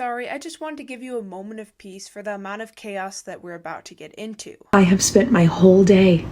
sorry, I just wanted to give you a moment of peace for the amount of chaos that we're about to get into. I have spent my whole day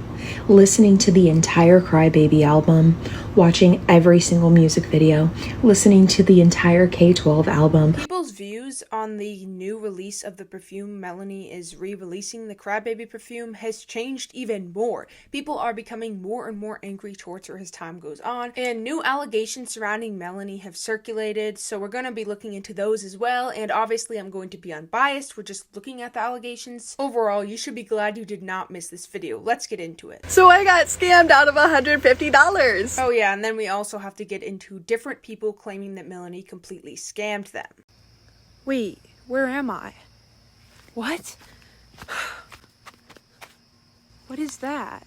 listening to the entire Crybaby album, watching every single music video, listening to the entire K-12 album. People's views on the new release of the perfume Melanie is re-releasing, the Crybaby perfume, has changed even more. People are becoming more and more angry towards her as time goes on, and new allegations surrounding Melanie have circulated, so we're going to be looking into those as well, and obviously I'm going to be unbiased. We're just looking at the allegations. Overall, you should be glad you did not miss this video. Let's get into it. So I got scammed out of $150. Oh yeah, and then we also have to get into different people claiming that Melanie completely scammed them. Wait, where am I? What? What is that?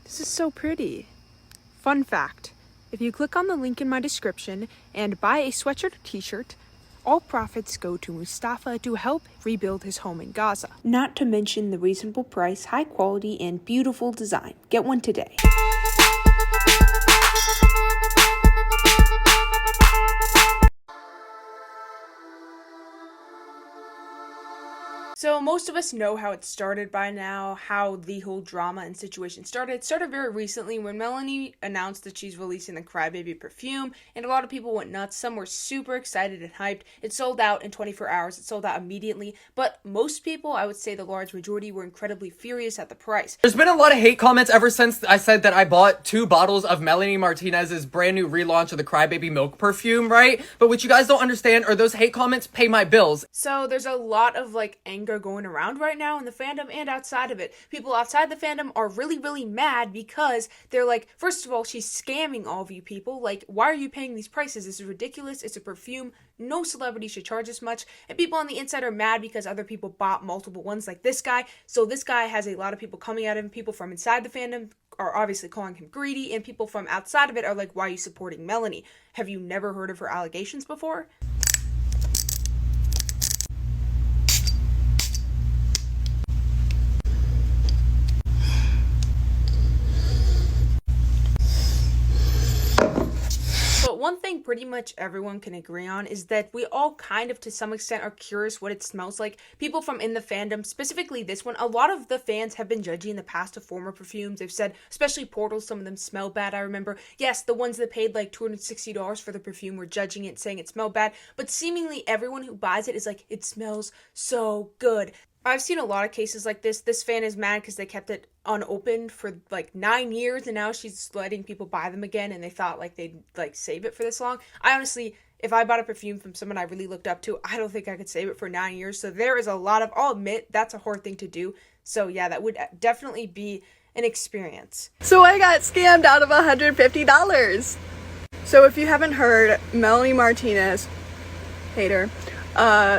This is so pretty. Fun fact, if you click on the link in my description and buy a sweatshirt or t-shirt, all profits go to Mustafa to help rebuild his home in Gaza. Not to mention the reasonable price, high quality, and beautiful design. Get one today. So most of us know how it started by now, how the whole drama and situation started. It started very recently when Melanie announced that she's releasing the Crybaby perfume, and a lot of people went nuts. Some were super excited and hyped. It sold out in 24 hours. It sold out immediately, but most people, I would say the large majority, were incredibly furious at the price. There's been a lot of hate comments ever since I said that I bought 2 bottles of Melanie Martinez's brand new relaunch of the Crybaby milk perfume, right? But what you guys don't understand are those hate comments pay my bills. So there's a lot of anger going around right now in the fandom and outside of it. People outside the fandom are really mad because they're like, first of all, she's scamming all of you people. Like, why are you paying these prices? This is ridiculous. It's a perfume. No celebrity should charge this much. And people on the inside are mad because other people bought multiple ones like this guy. So this guy has a lot of people coming at him. People from inside the fandom are obviously calling him greedy, and people from outside of it are like, why are you supporting Melanie? Have you never heard of her allegations before? One thing pretty much everyone can agree on is that we all kind of, to some extent, are curious what it smells like. People from in the fandom, specifically this one, a lot of the fans have been judging the past of former perfumes. They've said, especially Portals, some of them smell bad. I remember, yes, the ones that paid like $260 for the perfume were judging it, saying it smelled bad, but seemingly everyone who buys it is like, it smells so good. I've seen a lot of cases like this. This fan is mad because they kept it unopened for like 9 years, and now she's letting people buy them again, and they thought they'd save it for this long. I honestly, if I bought a perfume from someone I really looked up to, I don't think I could save it for 9 years. So there is a lot of, I'll admit, that's a hard thing to do. So yeah, that would definitely be an experience. So I got scammed out of $150. So if you haven't heard, Melanie Martinez, hater,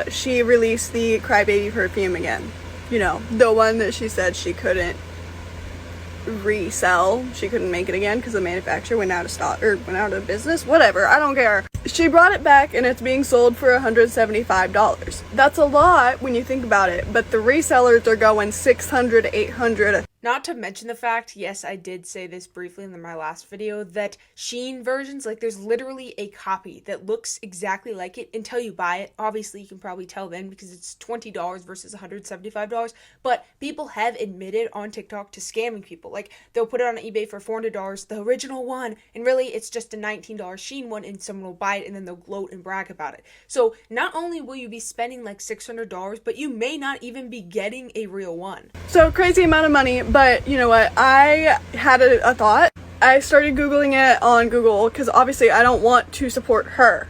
she released the Crybaby perfume again. You know, the one that she said she couldn't resell. She couldn't make it again because the manufacturer went out of stock or went out of business. Whatever, I don't care. She brought it back and it's being sold for $175. That's a lot when you think about it, but the resellers are going $600, $800. Not to mention the fact, yes, I did say this briefly in my last video, that Shein versions, there's literally a copy that looks exactly like it until you buy it. Obviously, you can probably tell then because it's $20 versus $175, but people have admitted on TikTok to scamming people. They'll put it on eBay for $400, the original one, and really it's just a $19 Shein one, and someone will buy it and then they'll gloat and brag about it. So not only will you be spending $600, but you may not even be getting a real one. So crazy amount of money. But you know what, I had a thought. I started Googling it on Google because obviously I don't want to support her.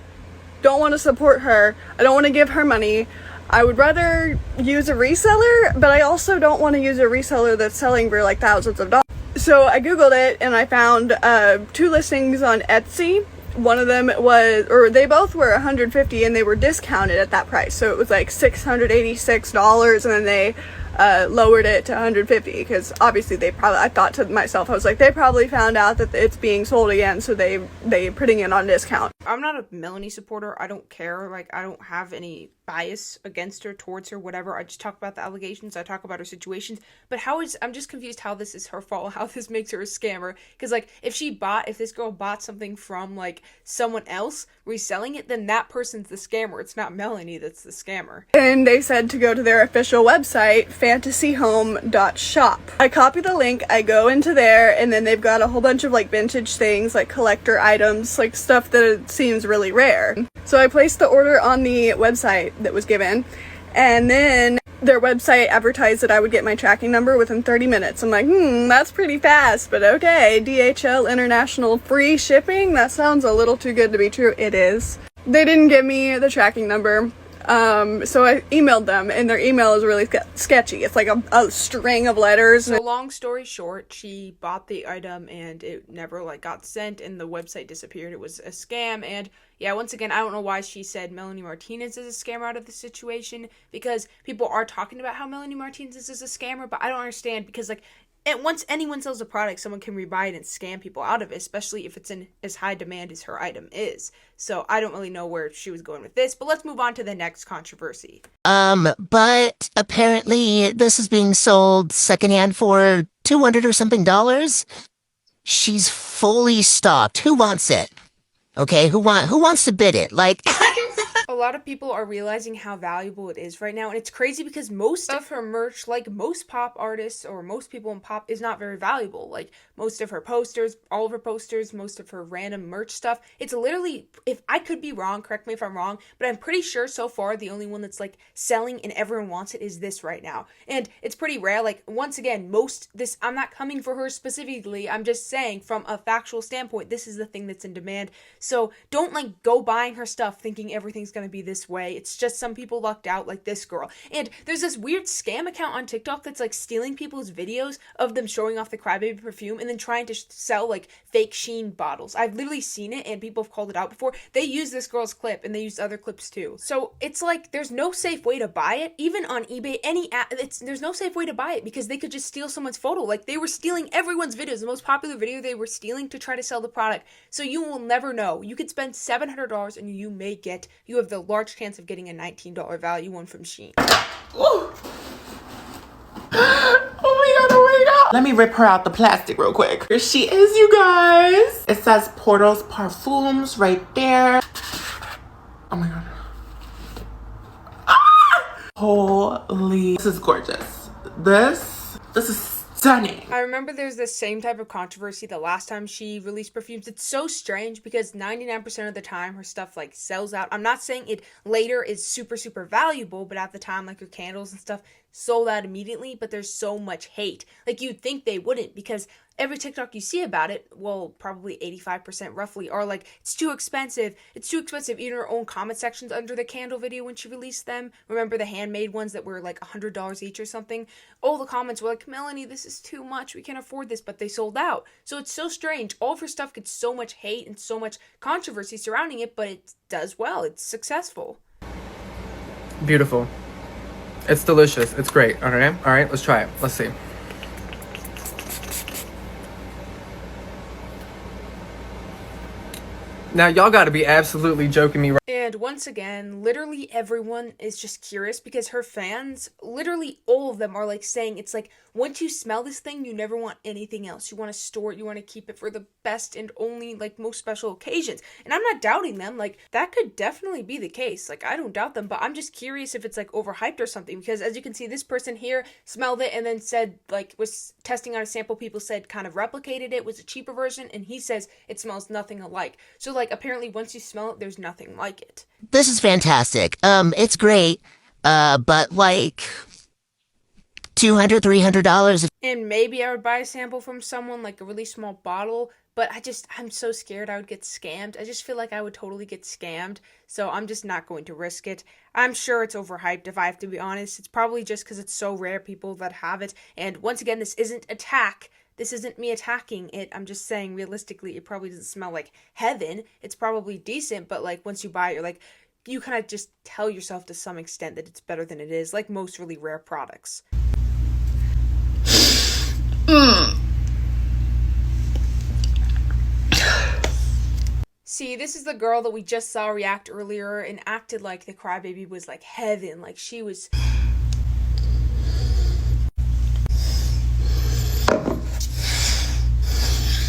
Don't want to support her. I don't want to give her money. I would rather use a reseller, but I also don't want to use a reseller that's selling for thousands of dollars. So I Googled it and I found 2 listings on Etsy. One of them was, or they both were $150 and they were discounted at that price. So it was $686 and then they lowered it to $150 because obviously I thought to myself, I was like, they probably found out that it's being sold again, so they putting it on discount. I'm not a Melanie supporter. I don't care. I don't have any bias against her, towards her, whatever. I just talk about the allegations. I talk about her situations. But I'm just confused how this is her fault, how this makes her a scammer. Because if this girl bought something from someone else, reselling it, then that person's the scammer. It's not Melanie that's the scammer. And they said to go to their official website, fantasyhome.shop. I copy the link, I go into there, and then they've got a whole bunch of like vintage things, like collector items, like stuff that seems really rare. So I placed the order on the website that was given, and then their website advertised that I would get my tracking number within 30 minutes. I'm like, that's pretty fast, but okay. DHL International free shipping? That sounds a little too good to be true. It is. They didn't give me the tracking number. So I emailed them, and their email is really sketchy. It's like a string of letters. So long story short, she bought the item and it never like got sent, and the website disappeared. It was a scam. And yeah, once again, I don't know why she said Melanie Martinez is a scammer out of the situation, because people are talking about how Melanie Martinez is a scammer, but I don't understand, because like, and once anyone sells a product, someone can rebuy it and scam people out of it, especially if it's in as high demand as her item is. So I don't really know where she was going with this, but let's move on to the next controversy. But apparently this is being sold secondhand for $200 or something dollars. She's fully stocked. Who wants it? Okay, who wants to bid it? Like A lot of people are realizing how valuable it is right now, and it's crazy because most of her merch, like most pop artists or most people in pop, is not very valuable. Like most of her posters, all of her posters, most of her random merch stuff, it's literally, if I could be wrong, correct me if I'm wrong, but I'm pretty sure so far the only one that's like selling and everyone wants it is this right now. And it's pretty rare. Like once again, I'm not coming for her specifically, I'm just saying from a factual standpoint, this is the thing that's in demand. So don't like go buying her stuff thinking everything's gonna be this way. It's just some people lucked out, like this girl. And there's this weird scam account on TikTok that's like stealing people's videos of them showing off the Crybaby perfume and then trying to sell like fake Sheen bottles. I've literally seen it, and people have called it out before. They use this girl's clip, and they use other clips too. So it's like there's no safe way to buy it. Even on eBay, there's no safe way to buy it, because they could just steal someone's photo. Like they were stealing everyone's videos. The most popular video they were stealing to try to sell the product. So you will never know. You could spend $700 and you have the large chance of getting a $19 value one from Shein. Oh my god. Let me rip her out the plastic real quick. Here she is, you guys. It says Portos Perfumes right there. Oh my god. Ah! Holy. This is gorgeous. This is stunning. I remember there's this same type of controversy the last time she released perfumes. It's so strange because 99% of the time her stuff like sells out. I'm not saying it later is super, super valuable, but at the time, like her candles and stuff sold out immediately, but there's so much hate. Like you'd think they wouldn't, because every TikTok you see about it, well, probably 85% roughly, are like, it's too expensive. Even her own comment sections under the candle video when she released them. Remember the handmade ones that were like $100 each or something? All the comments were like, Melanie, this is too much. We can't afford this, but they sold out. So it's so strange. All of her stuff gets so much hate and so much controversy surrounding it, but it does well. It's successful. Beautiful. It's delicious. It's great. All right, let's try it. Let's see. Now, y'all gotta be absolutely joking me right. And once again, literally everyone is just curious, because her fans, literally all of them are like saying, it's like, once you smell this thing, you never want anything else. You want to store it, you want to keep it for the best and only like most special occasions. And I'm not doubting them, like that could definitely be the case. Like I don't doubt them, but I'm just curious if it's like overhyped or something, because as you can see, this person here smelled it and then said, like, was testing on a sample, people said kind of replicated it, was a cheaper version, and he says it smells nothing alike. So like apparently once you smell it, there's nothing like it. this is fantastic. It's great. But like $200, $300. And maybe I would buy a sample from someone, like a really small bottle, but I'm so scared I would get scammed. I just feel like I would totally get scammed, so I'm just not going to risk it. I'm sure it's overhyped, if I have to be honest. It's probably just because it's so rare, people that have it. And once again, this isn't attack. This isn't me attacking it. I'm just saying, realistically, it probably doesn't smell like heaven. It's probably decent, but like once you buy it, you're like, you kind of just tell yourself to some extent that it's better than it is, like most really rare products. See, this is the girl that we just saw react earlier and acted like the Crybaby was like heaven, like she was...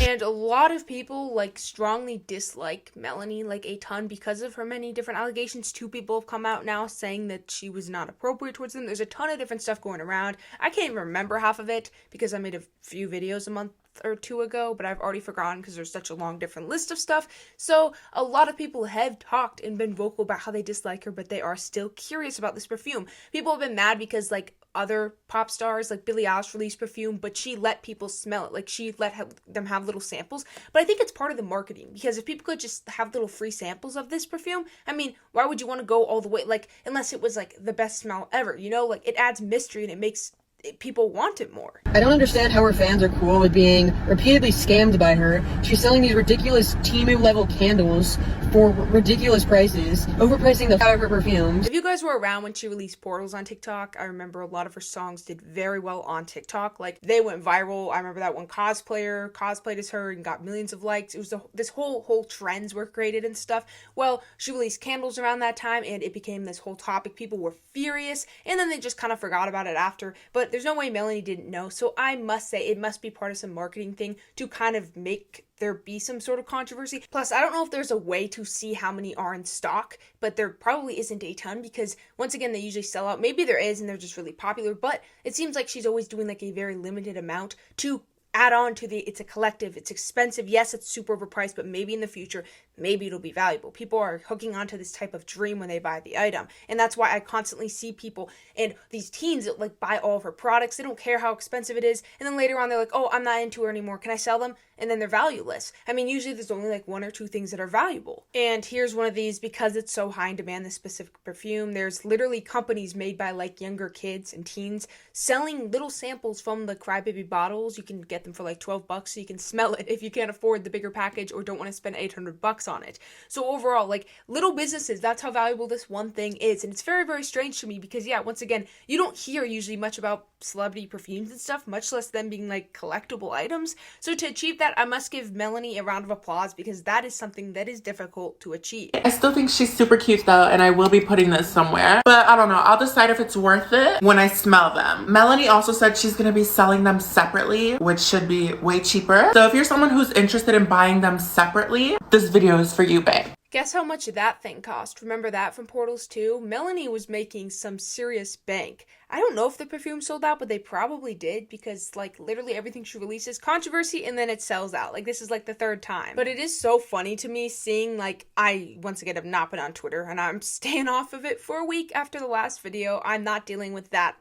And a lot of people like strongly dislike Melanie like a ton because of her many different allegations. 2 people have come out now saying that she was not appropriate towards them. There's a ton of different stuff going around. I can't even remember half of it because I made a few videos a month or 2 ago, but I've already forgotten because there's such a long different list of stuff. So a lot of people have talked and been vocal about how they dislike her, but they are still curious about this perfume. People have been mad because like other pop stars like Billie Eilish released perfume, but she let people smell it. Like she let them have little samples. But I think it's part of the marketing, because if people could just have little free samples of this perfume, I mean, why would you want to go all the way, like, unless it was like the best smell ever, you know? Like, it adds mystery and it makes people want it more. I don't understand how her fans are cool with being repeatedly scammed by her. She's selling these ridiculous Temu level candles for ridiculous prices, overpricing the out of her perfumes. If you guys were around when she released Portals on TikTok, I remember a lot of her songs did very well on TikTok. Like, they went viral. I remember that one cosplayer cosplayed as her and got millions of likes. It was this whole trends were created and stuff. Well, she released Candles around that time and it became this whole topic. People were furious and then they just kind of forgot about it after. But there's no way Melanie didn't know. So I must say it must be part of some marketing thing to kind of make there be some sort of controversy. Plus, I don't know if there's a way to see how many are in stock, but there probably isn't a ton because once again, they usually sell out. Maybe there is and they're just really popular, but it seems like she's always doing like a very limited amount to add on to it's a collective, it's expensive, yes, it's super overpriced, but maybe in the future, maybe it'll be valuable. People are hooking onto this type of dream when they buy the item, and that's why I constantly see people and these teens that like buy all of her products. They don't care how expensive it is, and then later on they're like, oh, I'm not into her anymore, can I sell them? And then they're valueless. I mean, usually there's only like 1 or 2 things that are valuable. And here's one of these, because it's so high in demand, this specific perfume, there's literally companies made by like younger kids and teens selling little samples from the Crybaby bottles. You can get them for like $12 so you can smell it if you can't afford the bigger package or don't want to spend $800 on it. So overall, like, little businesses, that's how valuable this one thing is. And it's very, very strange to me because, yeah, once again, you don't hear usually much about celebrity perfumes and stuff, much less them being like collectible items. So to achieve that, I must give Melanie a round of applause because that is something that is difficult to achieve. I still think she's super cute though, and I will be putting this somewhere, but I don't know, I'll decide if it's worth it when I smell them. Melanie also said she's gonna be selling them separately, which should be way cheaper. So if you're someone who's interested in buying them separately, this video is for you, babe. Guess how much that thing cost? Remember that from Portals 2? Melanie was making some serious bank. I don't know if the perfume sold out, but they probably did because, like, literally everything she releases, controversy, and then it sells out. Like, this is, like, the 3rd time. But it is so funny to me seeing, like, I, once again, have not been on Twitter, and I'm staying off of it for a week after the last video. I'm not dealing with that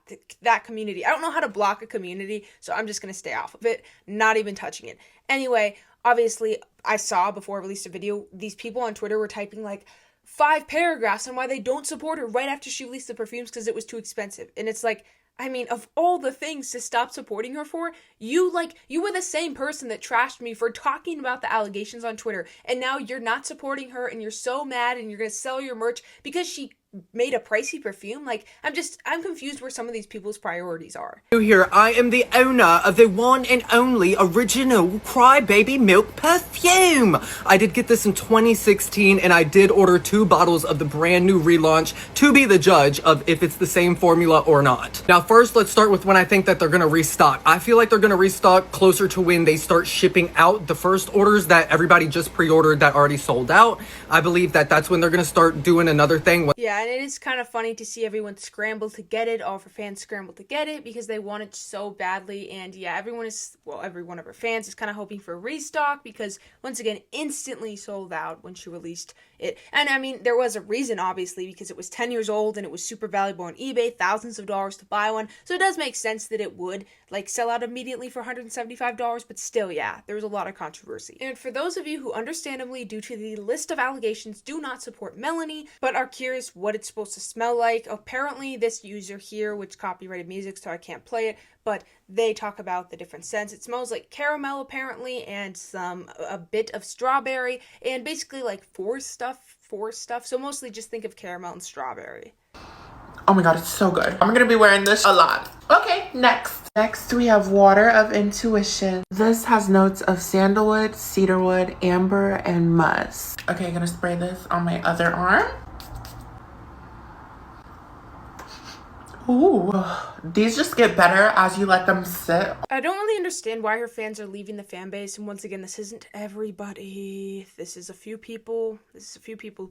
community. I don't know how to block a community, so I'm just gonna stay off of it, not even touching it. Anyway, obviously, I saw before I released a video, these people on Twitter were typing like 5 paragraphs on why they don't support her right after she released the perfumes because it was too expensive. And it's like, I mean, of all the things to stop supporting her for, you were the same person that trashed me for talking about the allegations on Twitter. And now you're not supporting her and you're so mad and you're going to sell your merch because she made a pricey perfume. Like, I'm confused where some of these people's priorities are. Here, I am the owner of the one and only original Crybaby Milk perfume. I did get this in 2016 and I did order 2 bottles of the brand new relaunch to be the judge of if it's the same formula or not. Now, first, let's start with when I think that they're gonna restock. I feel like they're gonna restock closer to when they start shipping out the first orders that everybody just pre-ordered that already sold out. I believe that that's when they're gonna start doing another thing. Yeah, and it is kind of funny to see everyone scramble to get it, all of her fans scramble to get it because they want it so badly. And yeah, every one of her fans is kind of hoping for a restock because, once again, instantly sold out when she released it. And I mean, there was a reason, obviously, because it was 10 years old and it was super valuable on eBay, thousands of dollars to buy one. So it does make sense that it would like sell out immediately for $175, but still, yeah, there was a lot of controversy. And for those of you who understandably, due to the list of allegations, do not support Melanie, but are curious what it's supposed to smell like, apparently this user here, which copyrighted music, so I can't play it, but they talk about the different scents. It smells like caramel, apparently, and a bit of strawberry, and basically like four stuff, so mostly just think of caramel and strawberry. Oh my god, it's so good. I'm gonna be wearing this a lot. Okay, next we have Water of Intuition. This has notes of sandalwood, cedarwood, amber, and musk. Okay, I'm gonna spray this on my other arm. Ooh, these just get better as you let them sit. I don't really understand why her fans are leaving the fan base. And once again, this isn't everybody. This is a few people.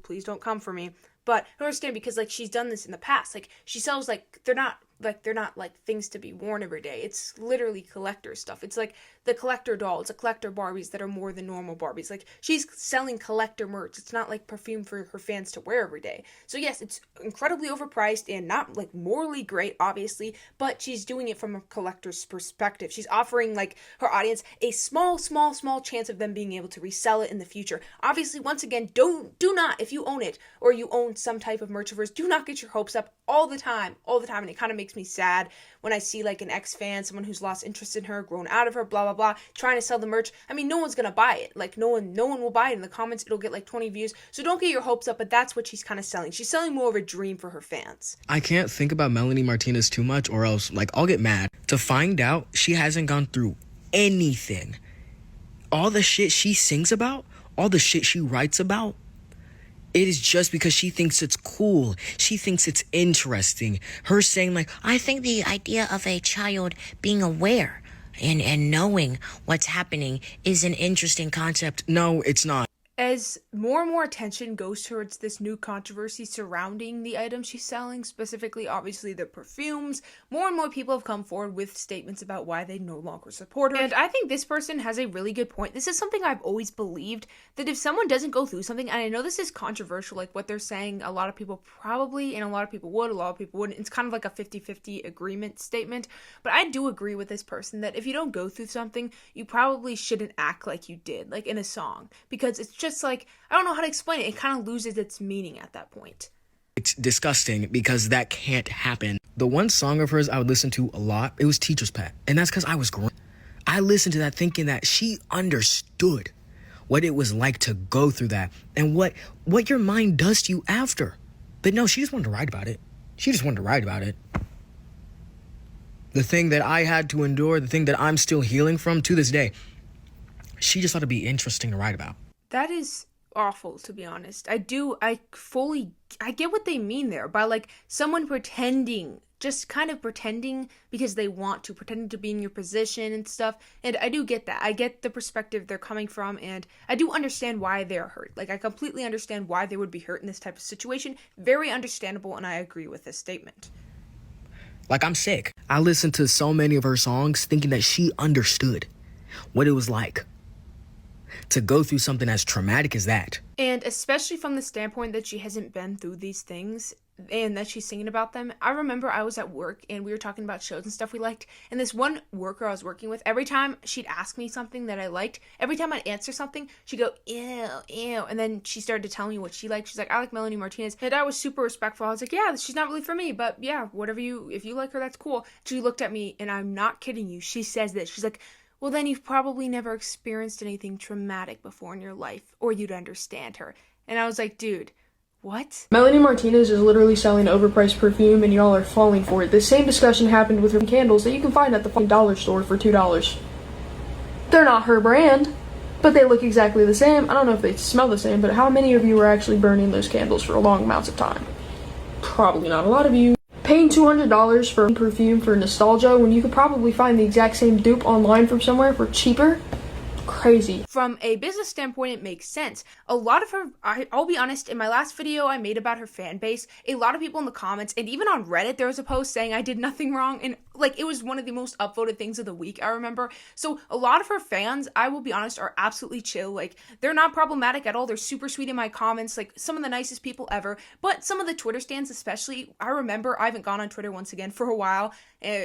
Please don't come for me. But I don't understand because like she's done this in the past. Like she sells like they're not like things to be worn every day. It's literally collector stuff. It's like the collector dolls, the collector Barbies that are more than normal Barbies. Like she's selling collector merch. It's not like perfume for her fans to wear every day. So yes, it's incredibly overpriced and not like morally great, obviously, but she's doing it from a collector's perspective. She's offering like her audience a small chance of them being able to resell it in the future. Obviously, once again, do not, if you own it or you own some type of merch of hers, do not get your hopes up all the time. And it kind of makes me sad when I see like an ex-fan, someone who's lost interest in her, grown out of her, blah, blah, blah, trying to sell the merch. I mean, no one's gonna buy it. Like no one will buy it. In the comments, it'll get like 20 views. So don't get your hopes up, but that's what she's kind of selling. She's selling more of a dream for her fans. I can't think about Melanie Martinez too much or else like I'll get mad to find out she hasn't gone through anything. All the shit she sings about, all the shit she writes about, it is just because she thinks it's cool. She thinks it's interesting. Her saying like, I think the idea of a child being aware and knowing what's happening is an interesting concept. No, it's not. As more and more attention goes towards this new controversy surrounding the items she's selling, specifically, obviously, the perfumes, more and more people have come forward with statements about why they no longer support her. And I think this person has a really good point. This is something I've always believed, that if someone doesn't go through something, and I know this is controversial, like what they're saying, a lot of people probably, and a lot of people would, a lot of people wouldn't. It's kind of like a 50-50 agreement statement. But I do agree with this person that if you don't go through something, you probably shouldn't act like you did, like in a song. Because it's just like, I don't know how to explain it. It kind of loses its meaning at that point. It's disgusting because that can't happen. The one song of hers I would listen to a lot, it was Teacher's Pet. And that's because I was growing. I listened to that thinking that she understood what it was like to go through that and what your mind does to you after. But no, she just wanted to write about it. The thing that I had to endure, the thing that I'm still healing from to this day, she just thought it'd be interesting to write about. That is awful, to be honest. I get what they mean there by like someone pretending, just kind of pretending because they want to, pretending to be in your position and stuff. And I do get that. I get the perspective they're coming from, and I do understand why they're hurt. Like I completely understand why they would be hurt in this type of situation. Very understandable, and I agree with this statement. Like I'm sick. I listened to so many of her songs thinking that she understood what it was like to go through something as traumatic as that. And especially from the standpoint that she hasn't been through these things and that she's singing about them. I remember I was at work and we were talking about shows and stuff we liked. And this one worker I was working with, every time she'd ask me something that I liked, every time I'd answer something, she'd go, ew. And then she started to tell me what she liked. She's like, I like Melanie Martinez. And I was super respectful. I was like, yeah, she's not really for me, but yeah, if you like her, that's cool. She looked at me and I'm not kidding you. She says this. She's like, well, then you've probably never experienced anything traumatic before in your life, or you'd understand her. And I was like, dude, what? Melanie Martinez is literally selling overpriced perfume and y'all are falling for it. The same discussion happened with her candles that you can find at the dollar store for $2. They're not her brand, but they look exactly the same. I don't know if they smell the same, but how many of you are actually burning those candles for long amounts of time? Probably not a lot of you. Paying $200 for perfume for nostalgia when you could probably find the exact same dupe online from somewhere for cheaper? Crazy. From a business standpoint, it makes sense. A lot of her, I'll be honest, in my last video I made about her fan base, a lot of people in the comments, and even on Reddit, there was a post saying I did nothing wrong, and like it was one of the most upvoted things of the week, I remember. So a lot of her fans, I will be honest, are absolutely chill. Like they're not problematic at all. They're super sweet in my comments, like some of the nicest people ever. But some of the Twitter stands especially, I remember, I haven't gone on Twitter once again for a while.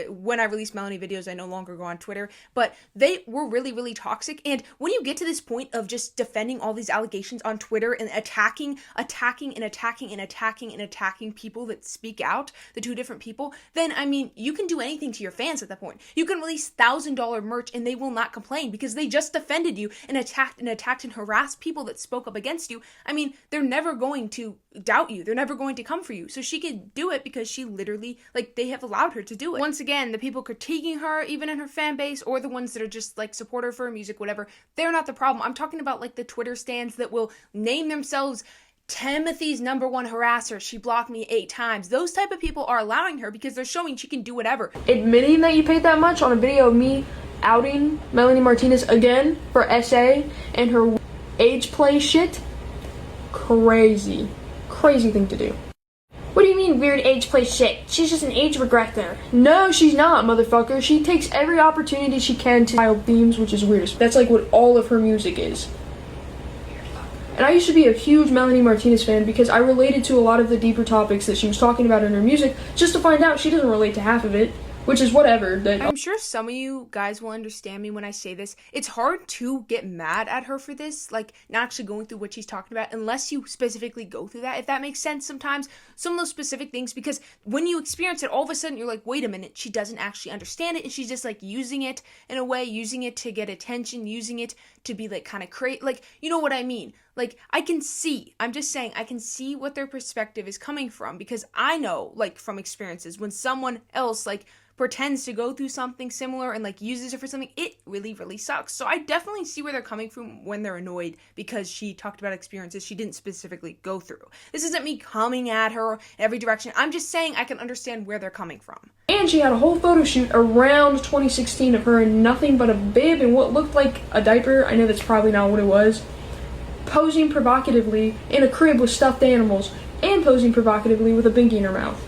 When I release Melanie videos, I no longer go on Twitter, but they were really, really toxic. And when you get to this point of just defending all these allegations on Twitter and attacking people that speak out, the two different people, then I mean, you can do anything to your fans at that point. You can release $1,000 merch and they will not complain because they just defended you and attacked and harassed people that spoke up against you. I mean, they're never going to doubt you. They're never going to come for you. So she could do it because she literally, like, they have allowed her to do it. Once again, the people critiquing her, even in her fan base, or the ones that are just like support her for her music, whatever, they're not the problem. I'm talking about like the Twitter stands that will name themselves Timothy's #1 harasser. She blocked me 8 times. Those type of people are allowing her because they're showing she can do whatever. Admitting that you paid that much on a video of me outing Melanie Martinez again for SA and her age play shit, crazy thing to do. What do you mean weird age play shit? She's just an age regressor. No, she's not, motherfucker. She takes every opportunity she can to child themes, which is weird. That's like what all of her music is. And I used to be a huge Melanie Martinez fan because I related to a lot of the deeper topics that she was talking about in her music, just to find out she doesn't relate to half of it, which is whatever. I'm sure some of you guys will understand me when I say this. It's hard to get mad at her for this, like, not actually going through what she's talking about, unless you specifically go through that, if that makes sense sometimes, some of those specific things, because when you experience it, all of a sudden you're like, wait a minute, she doesn't actually understand it, and she's just, like, using it in a way, using it to get attention, using it to be, like, kind of like, you know what I mean? Like, I'm just saying, I can see what their perspective is coming from, because I know, like, from experiences, when someone else, like, pretends to go through something similar and, like, uses it for something, it really, really sucks. So I definitely see where they're coming from when they're annoyed because she talked about experiences she didn't specifically go through. This isn't me coming at her in every direction. I'm just saying I can understand where they're coming from. And she had a whole photo shoot around 2016 of her in nothing but a bib and what looked like a diaper. I know that's probably not what it was. Posing provocatively in a crib with stuffed animals and posing provocatively with a binky in her mouth.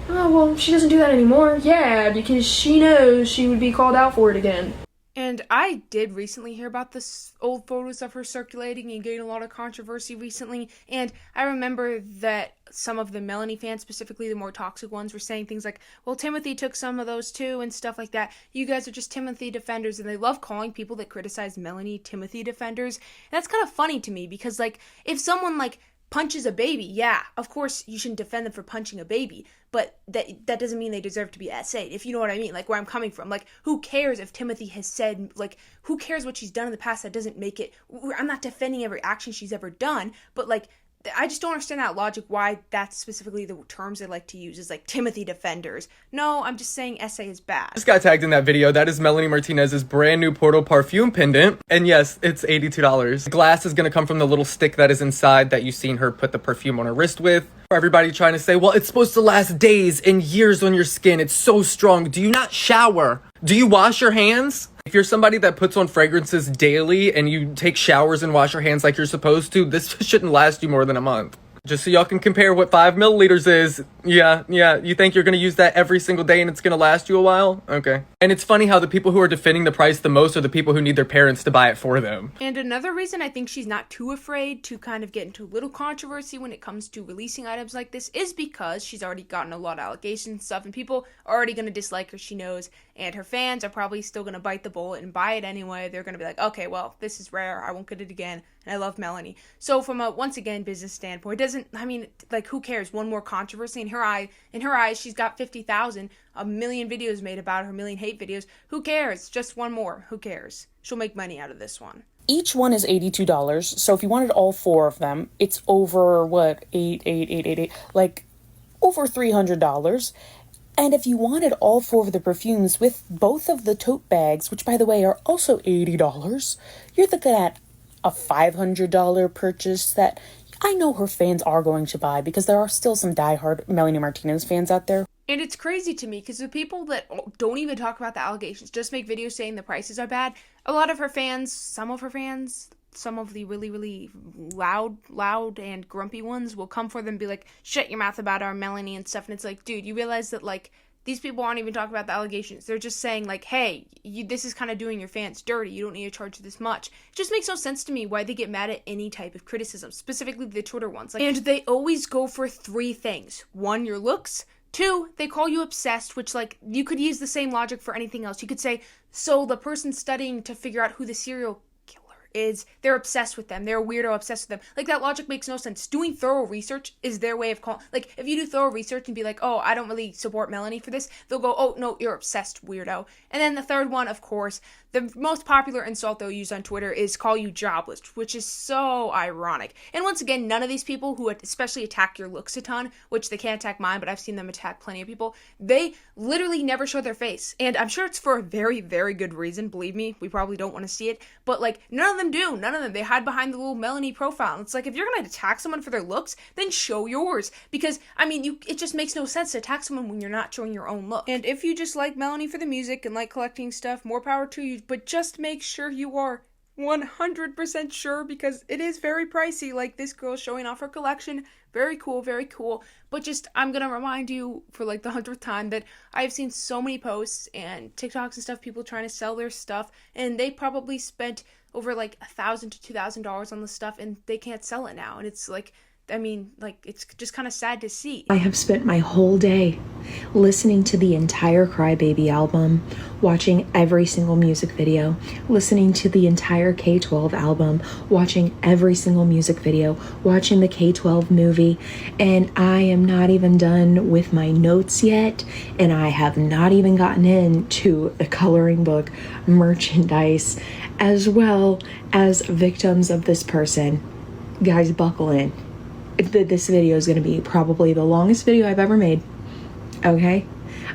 Oh, well, she doesn't do that anymore. Yeah, because she knows she would be called out for it again. And I did recently hear about this old photos of her circulating and getting a lot of controversy recently, and I remember that some of the Melanie fans, specifically the more toxic ones, were saying things like, well, Timothy took some of those too, and stuff like that. You guys are just Timothy defenders, and they love calling people that criticize Melanie Timothy defenders. And that's kind of funny to me, because, like, if someone, like, punches a baby, yeah, of course you shouldn't defend them for punching a baby, but that doesn't mean they deserve to be essayed, if you know what I mean, like, where I'm coming from. Like, who cares if Timothy has said, like, who cares what she's done in the past? That doesn't make it, I'm not defending every action she's ever done, but, like, I just don't understand that logic, why that's specifically the terms they like to use, is like Timothy defenders. No, I'm just saying essay is bad. Just got tagged in that video. That is Melanie Martinez's brand new Portal Perfume pendant. And yes, it's $82. The glass is gonna come from the little stick that is inside that you've seen her put the perfume on her wrist with. For everybody trying to say, well, it's supposed to last days and years on your skin. It's so strong. Do you not shower? Do you wash your hands? If you're somebody that puts on fragrances daily and you take showers and wash your hands like you're supposed to, this shouldn't last you more than a month. Just so y'all can compare what 5 milliliters is. Yeah, you think you're gonna use that every single day and it's gonna last you a while? Okay. And it's funny how the people who are defending the price the most are the people who need their parents to buy it for them. And another reason I think she's not too afraid to kind of get into a little controversy when it comes to releasing items like this is because she's already gotten a lot of allegations and stuff, and people are already gonna dislike her, she knows, and her fans are probably still gonna bite the bullet and buy it anyway. They're gonna be like, okay, well, this is rare, I won't get it again, and I love Melanie. So from a, once again, business standpoint, who cares? One more controversy in her eyes, she's got 50,000, a million videos made about her, a million hate videos. Who cares? Just one more. Who cares? She'll make money out of this one. Each one is $82. So if you wanted all 4 of them, it's over what, like over $300. And if you wanted all 4 of the perfumes with both of the tote bags, which by the way are also $80, you're looking at a $500 purchase that I know her fans are going to buy, because there are still some diehard Melanie Martinez fans out there. And it's crazy to me because the people that don't even talk about the allegations, just make videos saying the prices are bad, a lot of her fans, some of the really, really loud and grumpy ones will come for them and be like, shut your mouth about our Melanie and stuff. And it's like, dude, you realize that, like, these people aren't even talking about the allegations. They're just saying, like, hey, this is kind of doing your fans dirty. You don't need to charge this much. It just makes no sense to me why they get mad at any type of criticism, specifically the Twitter ones. Like, and they always go for 3 things. 1, your looks. 2, they call you obsessed, which, like, you could use the same logic for anything else. You could say, so the person studying to figure out who the serial is, they're obsessed with them. They're a weirdo obsessed with them. Like, that logic makes no sense. Doing thorough research is their way of calling. Like, if you do thorough research and be like, oh, I don't really support Melanie for this, they'll go, oh, no, you're obsessed, weirdo. And then the third one, of course, the most popular insult they'll use on Twitter is call you jobless, which is so ironic. And once again, none of these people who especially attack your looks a ton, which they can't attack mine, but I've seen them attack plenty of people, they literally never show their face. And I'm sure it's for a very, very good reason. Believe me, we probably don't want to see it. But, like, none of them them do. None of them. They hide behind the little Melanie profile. And it's like, if you're going to attack someone for their looks, then show yours. Because, I mean, it just makes no sense to attack someone when you're not showing your own look. And if you just like Melanie for the music and like collecting stuff, more power to you. But just make sure you are 100% sure, because it is very pricey. Like, this girl showing off her collection, very cool, very cool. But just, I'm gonna remind you for like the 100th time that I've seen so many posts and TikToks and stuff, people trying to sell their stuff, and they probably spent over like $1,000 to $2,000 on the stuff, and they can't sell it now. And it's like, I mean, like, it's just kind of sad to see. I have spent my whole day listening to the entire Crybaby album, watching every single music video, listening to the entire K-12 album, watching every single music video, watching the K-12 movie, and I am not even done with my notes yet, and I have not even gotten into the coloring book merchandise, as well as victims of this person. Guys, buckle in. This video is going to be probably the longest video I've ever made. Okay?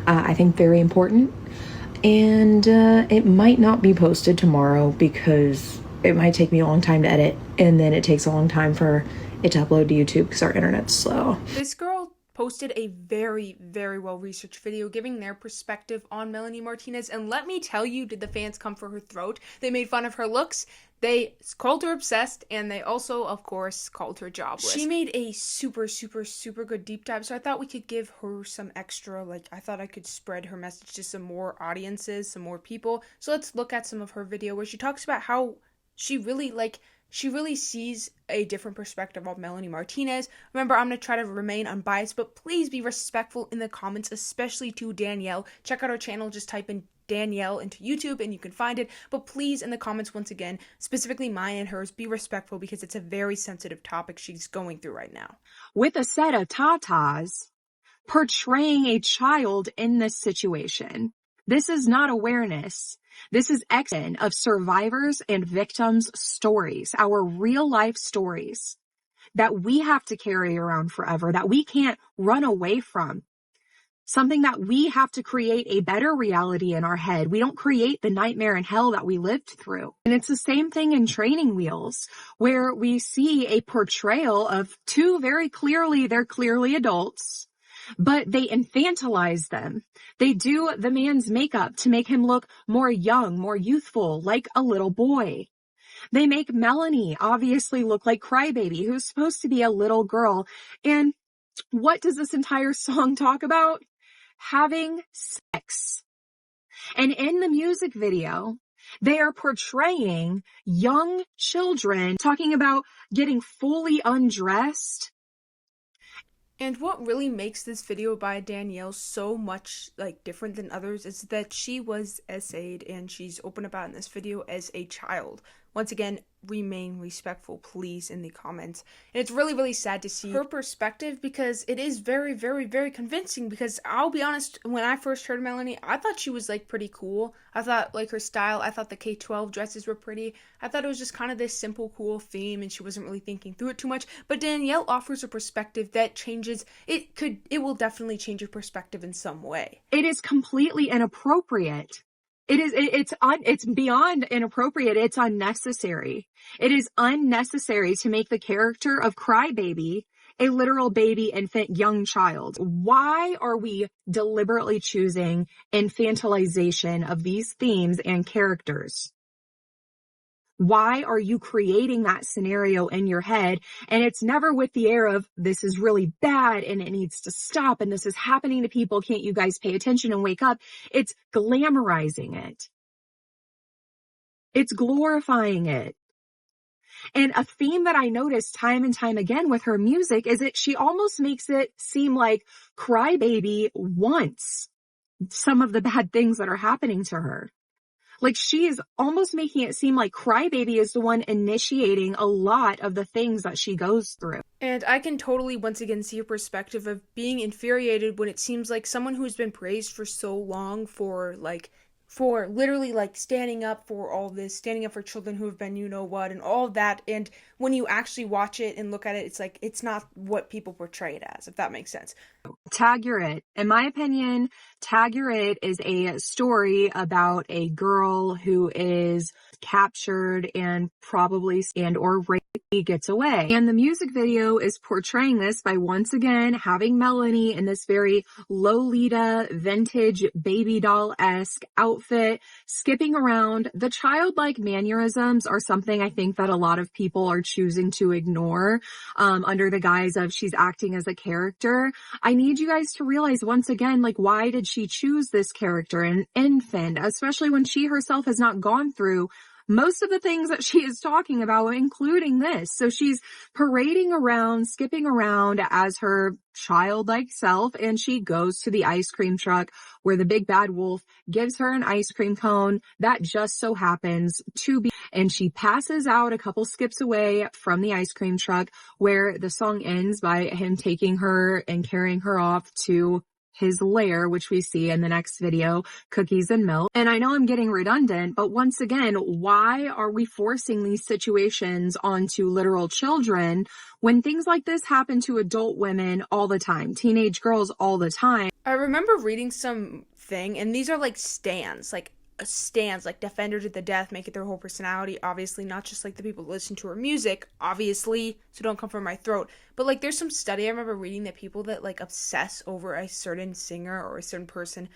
I think very important. And it might not be posted tomorrow because it might take me a long time to edit. And then it takes a long time for it to upload to YouTube because our internet's slow. This girl posted a very, very well-researched video giving their perspective on Melanie Martinez. And let me tell you, did the fans come for her throat? They made fun of her looks. They called her obsessed, and they also, of course, called her jobless. She made a super, super, super good deep dive, so I thought we could give her some extra, like, I thought I could spread her message to some more audiences, some more people. So let's look at some of her video where she talks about how she really sees a different perspective of Melanie Martinez. Remember, I'm going to try to remain unbiased, but please be respectful in the comments, especially to Danielle. Check out her channel, just type in Danielle into YouTube and you can find it. But please, in the comments, once again, specifically mine and hers, be respectful because it's a very sensitive topic she's going through right now. With a set of tatas portraying a child in this situation. This is not awareness. This is action of survivors and victims' stories, our real life stories that we have to carry around forever, that we can't run away from. Something that we have to create a better reality in our head. We don't create the nightmare and hell that we lived through. And it's the same thing in Training Wheels, where we see a portrayal of two they're clearly adults, but they infantilize them. They do the man's makeup to make him look more young, more youthful, like a little boy. They make Melanie obviously look like Crybaby, who's supposed to be a little girl. And what does this entire song talk about? Having sex. And in the music video, they are portraying young children talking about getting fully undressed. And what really makes this video by Danielle so much different than others is that she was essayed and she's open about in this video as a child. Once again, remain respectful, please, in the comments. And it's really, really sad to see her perspective because it is very, very, very convincing. Because I'll be honest, when I first heard Melanie, I thought she was pretty cool. I thought her style, I thought the K-12 dresses were pretty. I thought it was just kind of this simple, cool theme and she wasn't really thinking through it too much. But Danielle offers a perspective that changes, it will definitely change your perspective in some way. It is completely inappropriate. It's beyond inappropriate. It's unnecessary. It is unnecessary to make the character of Crybaby a literal baby, infant, young child. Why are we deliberately choosing infantilization of these themes and characters? Why are you creating that scenario in your head? And it's never with the air of this is really bad and it needs to stop and this is happening to people. Can't you guys pay attention and wake up? It's glamorizing it. It's glorifying it. And a theme that I noticed time and time again with her music is that she almost makes it seem like Crybaby wants some of the bad things that are happening to her. Like she is almost making it seem like Crybaby is the one initiating a lot of the things that she goes through. And I can totally once again see a perspective of being infuriated when it seems like someone who's been praised for so long for literally standing up for all this, standing up for children who have been you know what and all of that, and when you actually watch it and look at it, it's not what people portray it as, if that makes sense. Tag you're it. In my opinion, Tag Your It is a story about a girl who is captured and probably or raped, gets away. And the music video is portraying this by once again having Melanie in this very Lolita vintage baby doll-esque outfit, skipping around. The childlike mannerisms are something I think that a lot of people are choosing to ignore under the guise of she's acting as a character. I need you guys to realize once again, like, why did she choose this character, an infant, especially when she herself has not gone through most of the things that she is talking about, including this. So she's parading around, skipping around as her childlike self, and she goes to the ice cream truck where the big bad wolf gives her an ice cream cone that just so happens to be, and she passes out a couple skips away from the ice cream truck, where the song ends by him taking her and carrying her off to his lair, which we see in the next video, Cookies and Milk. And I know I'm getting redundant, but once again, why are we forcing these situations onto literal children when things like this happen to adult women all the time, teenage girls all the time? I remember reading something, and these are like stands, like defend her to the death, make it their whole personality, obviously not just like the people who listen to her music, obviously, so don't come from my throat, but like there's some study I remember reading that people that like obsess over a certain singer or a certain person,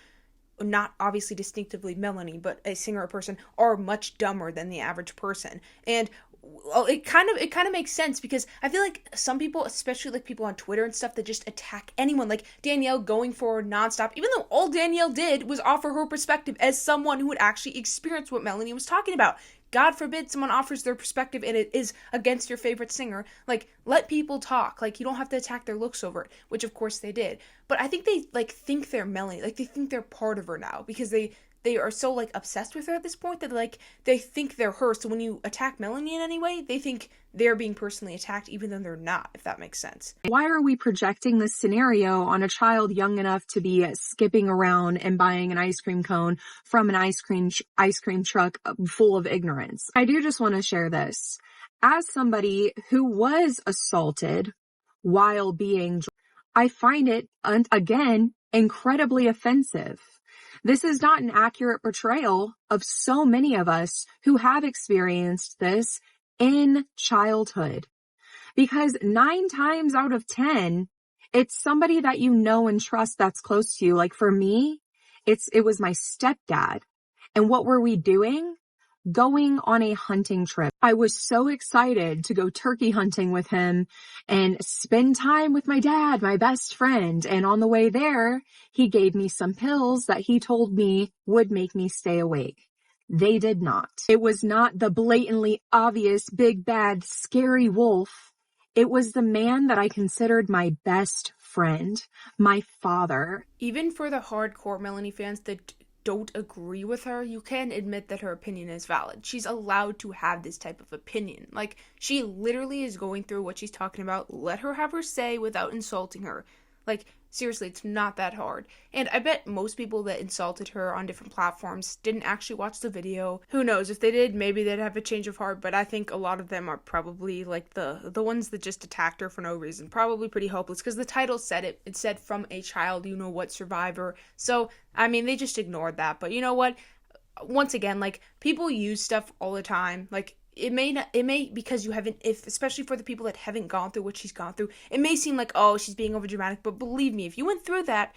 not obviously distinctively Melanie, but a singer or person, are much dumber than the average person. And well, it kind of makes sense, because I feel like some people, especially like people on Twitter and stuff, that just attack anyone, like Danielle going forward nonstop, even though all Danielle did was offer her perspective as someone who would actually experience what Melanie was talking about. God forbid someone offers their perspective and it is against your favorite singer. Like, let people talk. Like, you don't have to attack their looks over it, which of course they did. But I think they like think they're Melanie, like they think they're part of her now, because they are so like obsessed with her at this point that like they think they're her. So when you attack Melanie in any way, they think they're being personally attacked, even though they're not, if that makes sense. Why are we projecting this scenario on a child young enough to be skipping around and buying an ice cream cone from an ice cream truck full of ignorance? I do just want to share this. As somebody who was assaulted while being drunk, I find it, again, incredibly offensive. This is not an accurate portrayal of so many of us who have experienced this in childhood. Because 9 times out of 10, it's somebody that you know and trust that's close to you. Like for me, it was my stepdad. And what were we doing? Going on a hunting trip. I was so excited to go turkey hunting with him and spend time with my dad, my best friend. And on the way there, he gave me some pills that he told me would make me stay awake. They did not. It was not the blatantly obvious, big, bad, scary wolf. It was the man that I considered my best friend, my father. Even for the hardcore Melanie fans that don't agree with her, you can admit that her opinion is valid. She's allowed to have this type of opinion. Like, she literally is going through what she's talking about. Let her have her say without insulting her. Like, seriously, it's not that hard. And I bet most people that insulted her on different platforms didn't actually watch the video. Who knows? If they did, maybe they'd have a change of heart, but I think a lot of them are probably like the ones that just attacked her for no reason. Probably pretty hopeless, because the title said it. It said from a child, you know what, survivor. So, I mean, they just ignored that. But you know what? Once again, like, people use stuff all the time. Like, it may, because you haven't, especially for the people that haven't gone through what she's gone through, it may seem like, oh, she's being over dramatic, but believe me, if you went through that,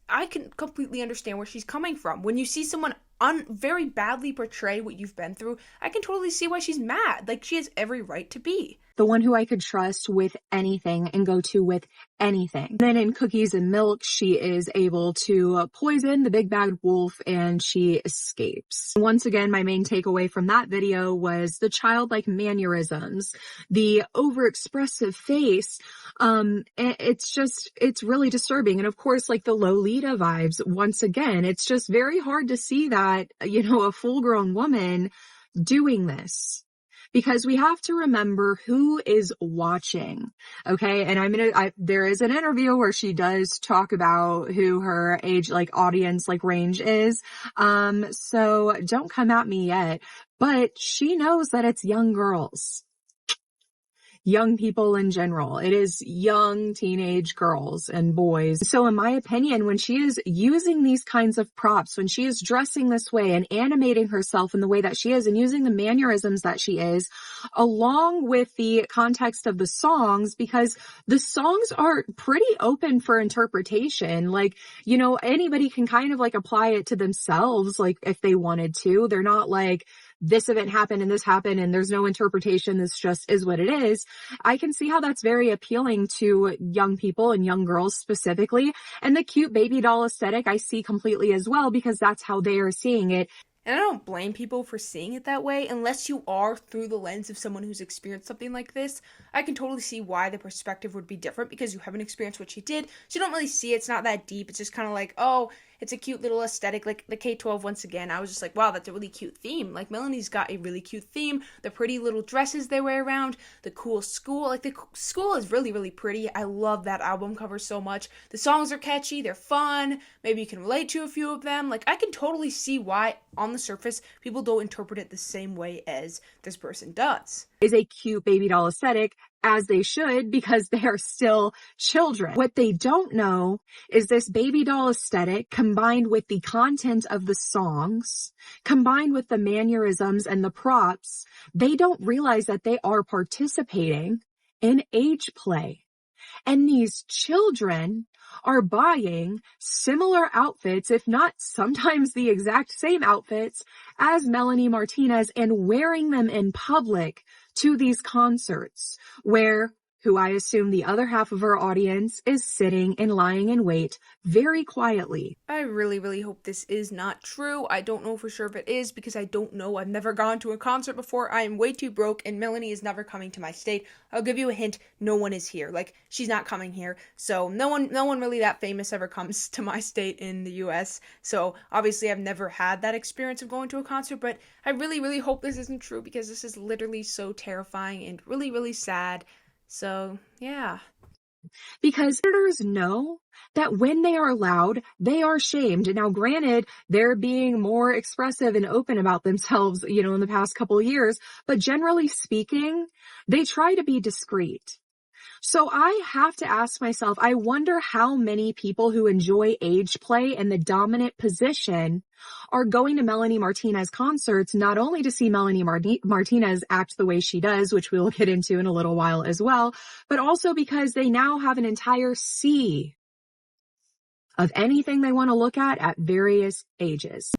I can completely understand where she's coming from. When you see someone very badly portray what you've been through, I can totally see why she's mad. Like, she has every right to be. The one who I could trust with anything and go to with anything. Then in Cookies and Milk, she is able to poison the big bad wolf and she escapes. Once again, my main takeaway from that video was the childlike mannerisms, the overexpressive face. It's really disturbing. And of course, like the Lolita vibes, once again, it's just very hard to see that, you know, a full grown woman doing this. Because we have to remember who is watching, okay? And there is an interview where she does talk about who her age, like audience, like range is. So don't come at me yet, but she knows that it's young girls. young people in general. It is young teenage girls and boys. So in my opinion, when she is using these kinds of props, when she is dressing this way and animating herself in the way that she is and using the mannerisms that she is, along with the context of the songs, because the songs are pretty open for interpretation. Like, you know, anybody can kind of like apply it to themselves, like if they wanted to. They're not like, this event happened and this happened and there's no interpretation. This just is what it is. I can see how that's very appealing to young people and young girls specifically. And the cute baby doll aesthetic I see completely as well, because that's how they are seeing it. And I don't blame people for seeing it that way, unless you are through the lens of someone who's experienced something like this. I can totally see why the perspective would be different, because you haven't experienced what she did, so you don't really see it. It's not that deep. It's just kind of like, oh, it's a cute little aesthetic. Like the K-12, once again, I was just like, wow, that's a really cute theme. Like, Melanie's got a really cute theme. The pretty little dresses they wear around, the cool school. Like, the school is really, really pretty. I love that album cover so much. The songs are catchy. They're fun. Maybe you can relate to a few of them. Like, I can totally see why, on the surface, people don't interpret it the same way as this person does. Is a cute baby doll aesthetic, as they should, because they are still children. What they don't know is this baby doll aesthetic, combined with the content of the songs, combined with the mannerisms and the props, they don't realize that they are participating in age play. And these children are buying similar outfits, if not sometimes the exact same outfits, as Melanie Martinez, and wearing them in public to these concerts, who I assume the other half of our audience is sitting and lying in wait very quietly. I really, really hope this is not true. I don't know for sure if it is, because I don't know. I've never gone to a concert before. I am way too broke, and Melanie is never coming to my state. I'll give you a hint. No one is here. Like, she's not coming here. So no one really that famous ever comes to my state in the US. So obviously I've never had that experience of going to a concert, but I really, really hope this isn't true, because this is literally so terrifying and really, really sad. So, yeah. Because editors know that when they are loud, they are shamed. Now, granted, they're being more expressive and open about themselves, you know, in the past couple of years, but generally speaking, they try to be discreet. So I have to ask myself, I wonder how many people who enjoy age play and the dominant position are going to Melanie Martinez concerts, not only to see Melanie Martinez act the way she does, which we'll get into in a little while as well, but also because they now have an entire sea of anything they want to look at various ages.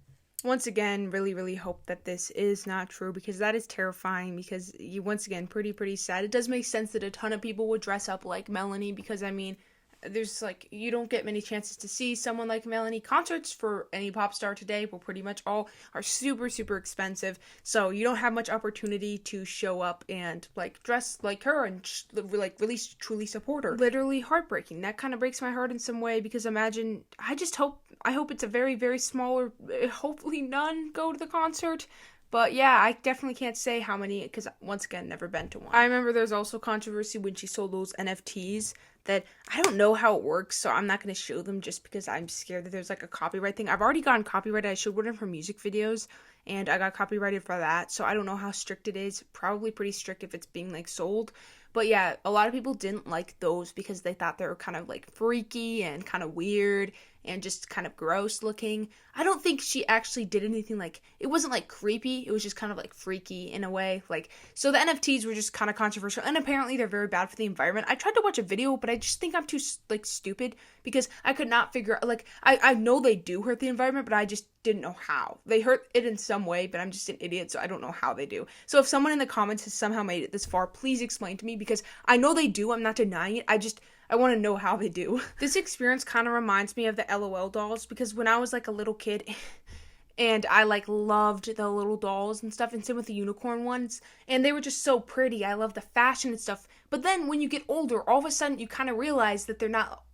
Once again, really, really hope that this is not true, because that is terrifying, because once again, pretty sad. It does make sense that a ton of people would dress up like Melanie, because, I mean, there's like, you don't get many chances to see someone like Melanie. Concerts for any pop star today, well, pretty much all, are super, super expensive, so you don't have much opportunity to show up and like dress like her and like really truly support her. Literally heartbreaking. That kind of breaks my heart in some way, because imagine, I hope it's a very, very small, or hopefully none go to the concert. But yeah, I definitely can't say how many, because once again, never been to one. I remember there's also controversy when she sold those NFTs that I don't know how it works, so I'm not going to show them just because I'm scared that there's like a copyright thing. I've already gotten copyrighted. I showed one of her music videos, and I got copyrighted for that, so I don't know how strict it is. Probably pretty strict if it's being like sold. But yeah, a lot of people didn't like those because they thought they were kind of like freaky and kind of weird and just kind of gross looking. I don't think she actually did anything like, it wasn't like creepy, it was just kind of like freaky in a way. Like, so the NFTs were just kind of controversial, and apparently they're very bad for the environment. I tried to watch a video, but I just think I'm too like stupid, because I could not figure out, like, I know they do hurt the environment, but I just didn't know how. They hurt it in some way, but I'm just an idiot, so I don't know how they do. So if someone in the comments has somehow made it this far, please explain to me, because I know they do, I'm not denying it, I want to know how they do. This experience kind of reminds me of the LOL dolls, because when I was like a little kid and I like loved the little dolls and stuff, and same with the unicorn ones, and they were just so pretty. I love the fashion and stuff. But then when you get older, all of a sudden you kind of realize that they're not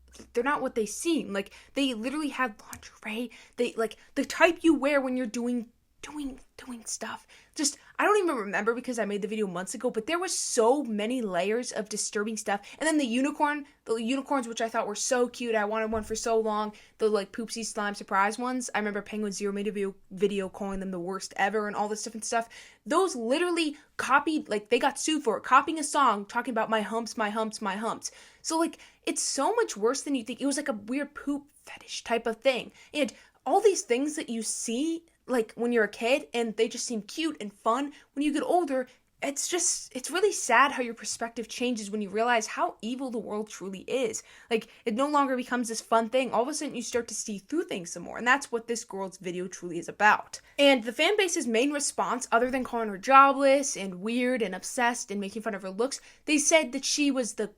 what they seem. Like, they literally had lingerie. They like the type you wear when you're doing doing stuff. Just, I don't even remember because I made the video months ago, but there was so many layers of disturbing stuff. And then the unicorns, which I thought were so cute. I wanted one for so long. The like poopsie slime surprise ones. I remember Penguin Zero made a video calling them the worst ever and all this different stuff. Those literally copied, like they got sued for it, copying a song talking about my humps, my humps, my humps. So like, it's so much worse than you think. It was like a weird poop fetish type of thing. And all these things that you see like when you're a kid and they just seem cute and fun, when you get older, it's really sad how your perspective changes when you realize how evil the world truly is. Like, it no longer becomes this fun thing. All of a sudden you start to see through things some more, and that's what this girl's video truly is about. And the fan base's main response, other than calling her jobless and weird and obsessed and making fun of her looks, they said that she was the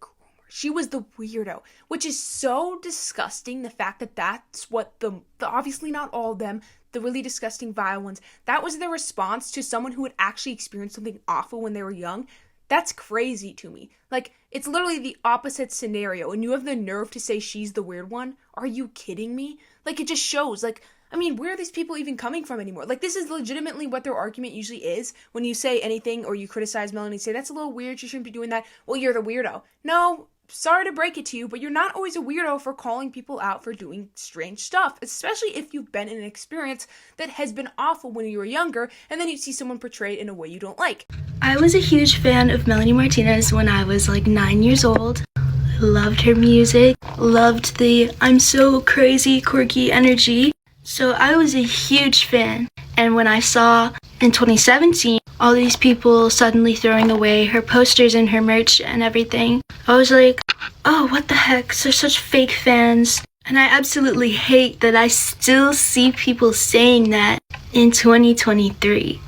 weirdo, which is so disgusting. The fact that that's what the obviously not all of them, the really disgusting vile ones, that was their response to someone who had actually experienced something awful when they were young. That's crazy to me. Like, it's literally the opposite scenario, and you have the nerve to say she's the weird one? Are you kidding me? Like, it just shows, like, I mean, where are these people even coming from anymore? Like, this is legitimately what their argument usually is. When you say anything or you criticize Melanie, say, that's a little weird, you shouldn't be doing that. Well, you're the weirdo. No, sorry to break it to you, but you're not always a weirdo for calling people out for doing strange stuff, especially if you've been in an experience that has been awful when you were younger, and then you see someone portrayed in a way you don't like. I was a huge fan of Melanie Martinez when I was like 9 years old. I loved her music, loved the I'm so crazy, quirky energy. So I was a huge fan. And when I saw in 2017 all these people suddenly throwing away her posters and her merch and everything, I was like, oh, what the heck? They're such fake fans. And I absolutely hate that I still see people saying that in 2023.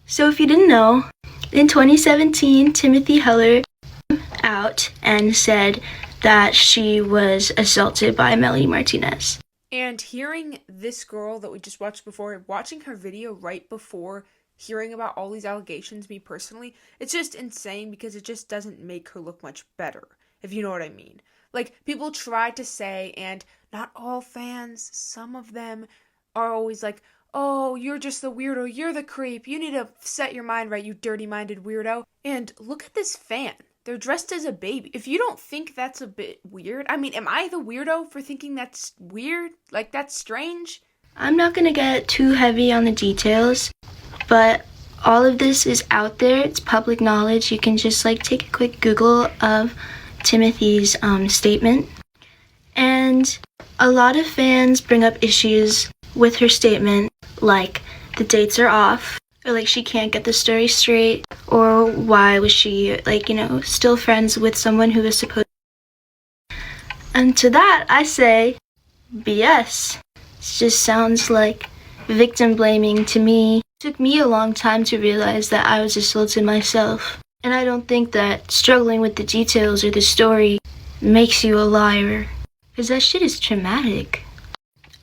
So if you didn't know, in 2017, Timothy Heller out and said that she was assaulted by Melanie Martinez. And hearing this girl that we just watched before, watching her video right before hearing about all these allegations, me personally, it's just insane because it just doesn't make her look much better, if you know what I mean. Like, people try to say, and not all fans, some of them are always like, oh, you're just the weirdo, you're the creep, you need to set your mind right, you dirty-minded weirdo. And look at this fan. They're dressed as a baby. If you don't think that's a bit weird, I mean, am I the weirdo for thinking that's weird? Like, that's strange? I'm not gonna get too heavy on the details, but all of this is out there. It's public knowledge. You can just like take a quick Google of Timothy's statement. And a lot of fans bring up issues with her statement, like the dates are off, or like she can't get the story straight, or why was she like, still friends with someone who was supposed to. And to that I say BS. It just sounds like victim blaming to me. It took me a long time to realize that I was assaulted myself, and I don't think that struggling with the details or the story makes you a liar, because that shit is traumatic.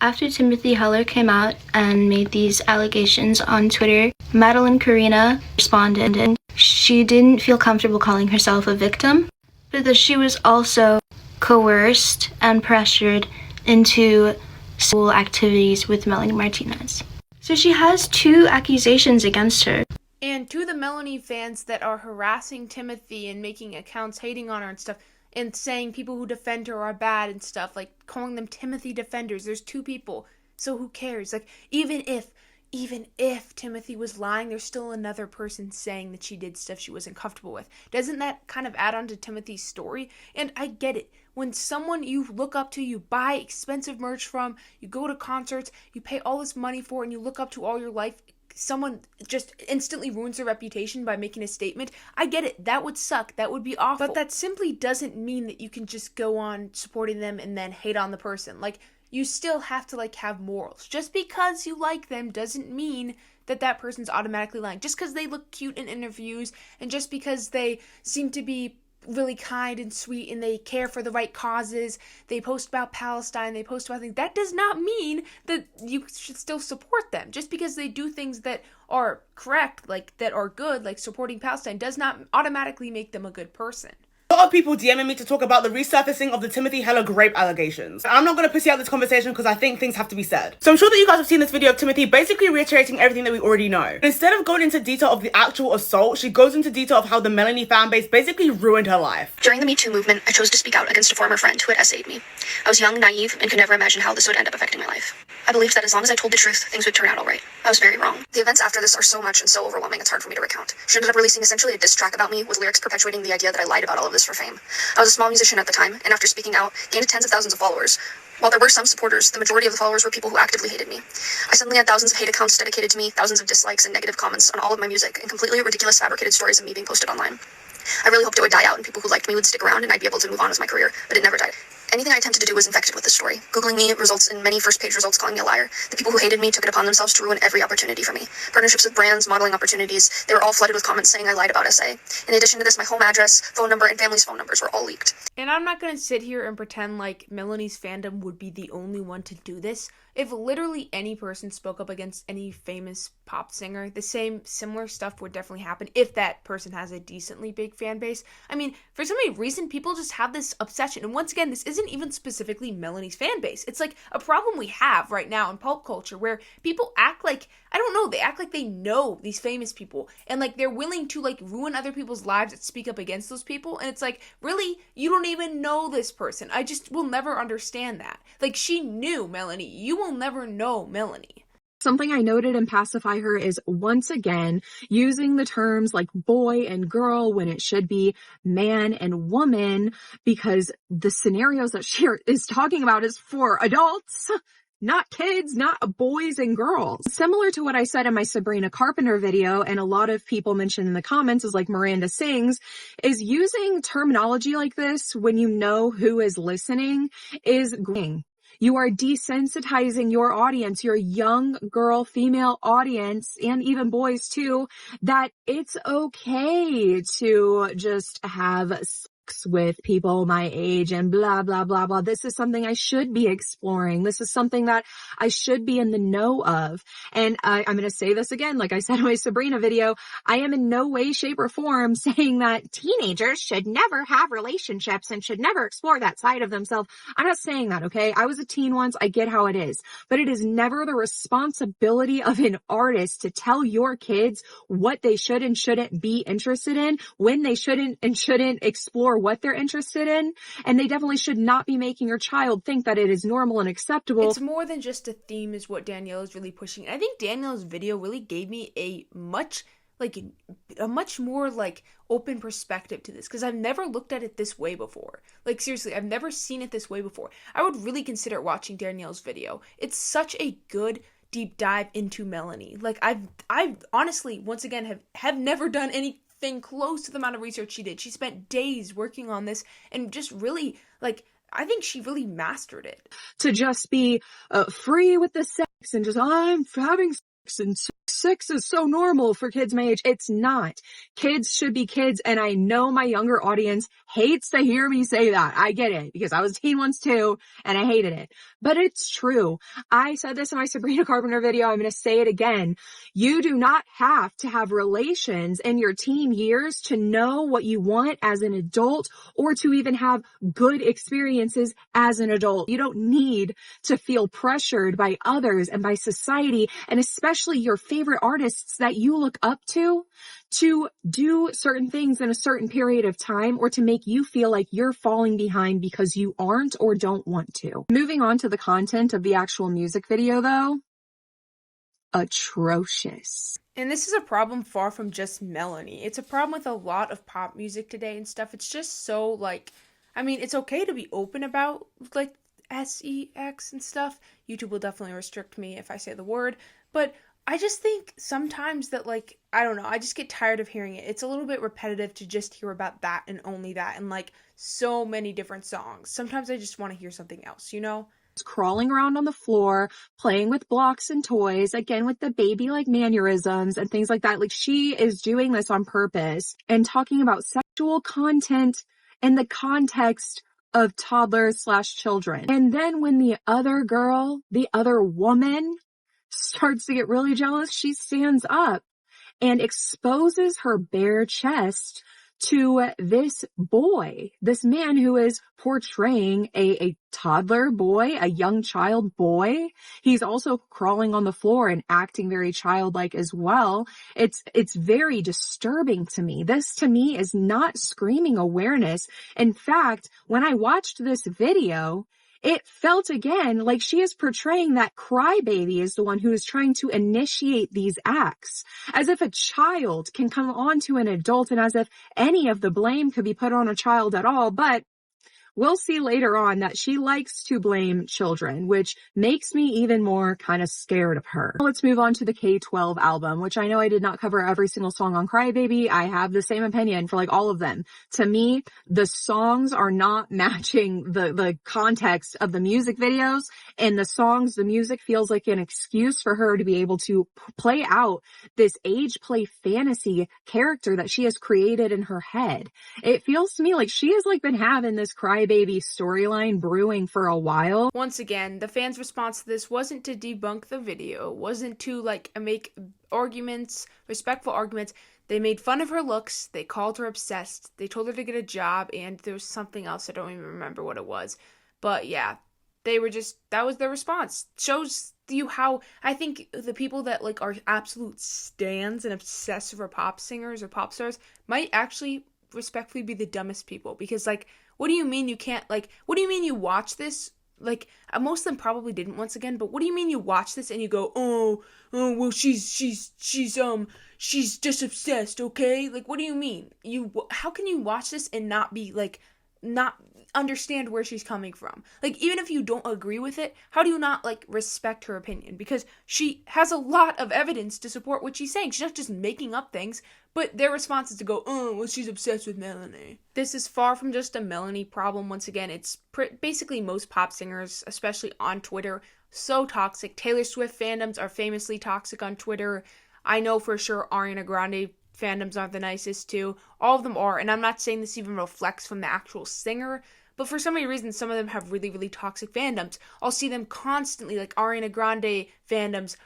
After Timothy Heller came out and made these allegations on Twitter, Madeline Karina responded, and she didn't feel comfortable calling herself a victim, but that she was also coerced and pressured into sexual activities with Melanie Martinez. So she has 2 accusations against her. And to the Melanie fans that are harassing Timothy and making accounts hating on her and stuff, and saying people who defend her are bad and stuff, like calling them Timothy defenders. There's 2 people, so who cares? Like, even if Timothy was lying, there's still another person saying that she did stuff she wasn't comfortable with. Doesn't that kind of add on to Timothy's story? And I get it. When someone you look up to, you buy expensive merch from, you go to concerts, you pay all this money for, and you look up to all your life, someone just instantly ruins their reputation by making a statement. I get it. That would suck. That would be awful. But that simply doesn't mean that you can just go on supporting them and then hate on the person. Like, you still have to, like, have morals. Just because you like them doesn't mean that that person's automatically lying. Just because they look cute in interviews and just because they seem to be really kind and sweet and they care for the right causes, they post about Palestine, they post about things, that does not mean that you should still support them. Just because they do things that are correct, like that are good, like supporting Palestine, does not automatically make them a good person. A lot of people DMing me to talk about the resurfacing of the Timothy Heller grape allegations. I'm not going to pussy out this conversation because I think things have to be said. So I'm sure that you guys have seen this video of Timothy basically reiterating everything that we already know. Instead of going into detail of the actual assault, she goes into detail of how the Melanie fanbase basically ruined her life. During the Me Too movement, I chose to speak out against a former friend who had essayed me. I was young, naive, and could never imagine how this would end up affecting my life. I believed that as long as I told the truth, things would turn out alright. I was very wrong. The events after this are so much and so overwhelming it's hard for me to recount. She ended up releasing essentially a diss track about me with lyrics perpetuating the idea that I lied about all of this for fame. I was a small musician at the time, and after speaking out, gained tens of thousands of followers. While there were some supporters, the majority of the followers were people who actively hated me. I suddenly had thousands of hate accounts dedicated to me, thousands of dislikes and negative comments on all of my music, and completely ridiculous fabricated stories of me being posted online. I really hoped it would die out and people who liked me would stick around and I'd be able to move on with my career, but it never died. Anything I attempted to do was infected with this story. Googling me results in many first-page results calling me a liar. The people who hated me took it upon themselves to ruin every opportunity for me. Partnerships with brands, modeling opportunities, they were all flooded with comments saying I lied about SA. In addition to this, my home address, phone number, and family's phone numbers were all leaked. And I'm not going to sit here and pretend like Melanie's fandom would be the only one to do this. If literally any person spoke up against any famous pop singer, the same similar stuff would definitely happen if that person has a decently big fan base. I mean, for some reason, people just have this obsession. And once again, this isn't even specifically Melanie's fan base. It's like a problem we have right now in pop culture where people act like, I don't know, they act like they know these famous people. And like they're willing to like ruin other people's lives that speak up against those people. And it's like, really? You don't even know this person. I just will never understand that. Like she knew Melanie. You will never know Melanie. Something I noted in Pacify Her is once again using the terms like boy and girl when it should be man and woman, because the scenarios that she is talking about is for adults, not kids, not boys and girls. Similar to what I said in my Sabrina Carpenter video, and a lot of people mentioned in the comments is like Miranda Sings, is using terminology like this when you know who is listening is great. You are desensitizing your audience, your young girl, female audience, and even boys too, that it's okay to just have sex with people my age and blah, blah, blah, blah. This is something I should be exploring. This is something that I should be in the know of. And I'm going to say this again, like I said in my Sabrina video, I am in no way, shape, or form saying that teenagers should never have relationships and should never explore that side of themselves. I'm not saying that, okay? I was a teen once. I get how it is. But it is never the responsibility of an artist to tell your kids what they should and shouldn't be interested in, when they shouldn't and shouldn't explore what they're interested in. And they definitely should not be making your child think that it is normal and acceptable. It's more than just a theme is what Danielle is really pushing. I think Danielle's video really gave me a much more like open perspective to this, because I've never looked at it this way before. Like seriously, I've never seen it this way before. I would really consider watching Danielle's video. It's such a good deep dive into Melanie. Like I've honestly once again have never done anything close to the amount of research she did. She spent days working on this and just really like I think she really mastered it. To just be free with the sex and just I'm having sex and sex is so normal for kids my age. It's not. Kids should be kids, and I know my younger audience hates to hear me say that. I get it, because I was a teen once too, and I hated it. But it's true. I said this in my Sabrina Carpenter video. I'm going to say it again. You do not have to have relations in your teen years to know what you want as an adult or to even have good experiences as an adult. You don't need to feel pressured by others and by society, and especially your favorite artists that you look up to do certain things in a certain period of time, or to make you feel like you're falling behind because you aren't or don't want to. Moving on to the content of the actual music video though, atrocious. And this is a problem far from just Melanie. It's a problem with a lot of pop music today and stuff. It's just so like, I mean, it's okay to be open about like sex and stuff. YouTube will definitely restrict me if I say the word, but I just think sometimes that, like, I don't know, I just get tired of hearing it. It's a little bit repetitive to just hear about that and only that and, like, so many different songs. Sometimes I just want to hear something else, you know? Crawling around on the floor, playing with blocks and toys, again with the baby-like mannerisms and things like that. Like, she is doing this on purpose and talking about sexual content in the context of toddlers/children. And then when the other girl, the other woman, starts to get really jealous, she stands up and exposes her bare chest to this boy, this man who is portraying a toddler boy, a young child boy. He's also crawling on the floor and acting very childlike as well. It's very disturbing to me. This to me is not screaming awareness. In fact, when I watched this video, it felt again like she is portraying that crybaby is the one who is trying to initiate these acts, as if a child can come on to an adult and as if any of the blame could be put on a child at all. But we'll see later on that she likes to blame children, which makes me even more kind of scared of her. Let's move on to the K-12 album, which I know I did not cover every single song on Crybaby. I have the same opinion for like all of them. To me, the songs are not matching the context of the music videos, and the music feels like an excuse for her to be able to play out this age play fantasy character that she has created in her head. It feels to me like she has like been having this crybaby storyline brewing for a while. Once again, the fans' response to this wasn't to debunk the video, wasn't to like make arguments, respectful arguments. They made fun of her looks, they called her obsessed, they told her to get a job, and there was something else, I don't even remember what it was. But yeah, that was their response. Shows you how I think the people that like are absolute stans and obsessed over pop singers or pop stars might actually respectfully be the dumbest people, because like, what do you mean you can't, like, what do you mean you watch this? Like, most of them probably didn't once again, but what do you mean you watch this and you go, oh, well, she's just obsessed, okay? Like, what do you mean? How can you watch this and not be, like, not understand where she's coming from? Like, even if you don't agree with it, how do you not, like, respect her opinion? Because she has a lot of evidence to support what she's saying. She's not just making up things, but their response is to go, oh, well, she's obsessed with Melanie. This is far from just a Melanie problem. Once again, it's basically most pop singers, especially on Twitter, so toxic. Taylor Swift fandoms are famously toxic on Twitter. I know for sure Ariana Grande fandoms aren't the nicest too. All of them are, and I'm not saying this even reflects from the actual singer, but for some reason, some of them have really, really toxic fandoms. I'll see them constantly, like Ariana Grande fandoms,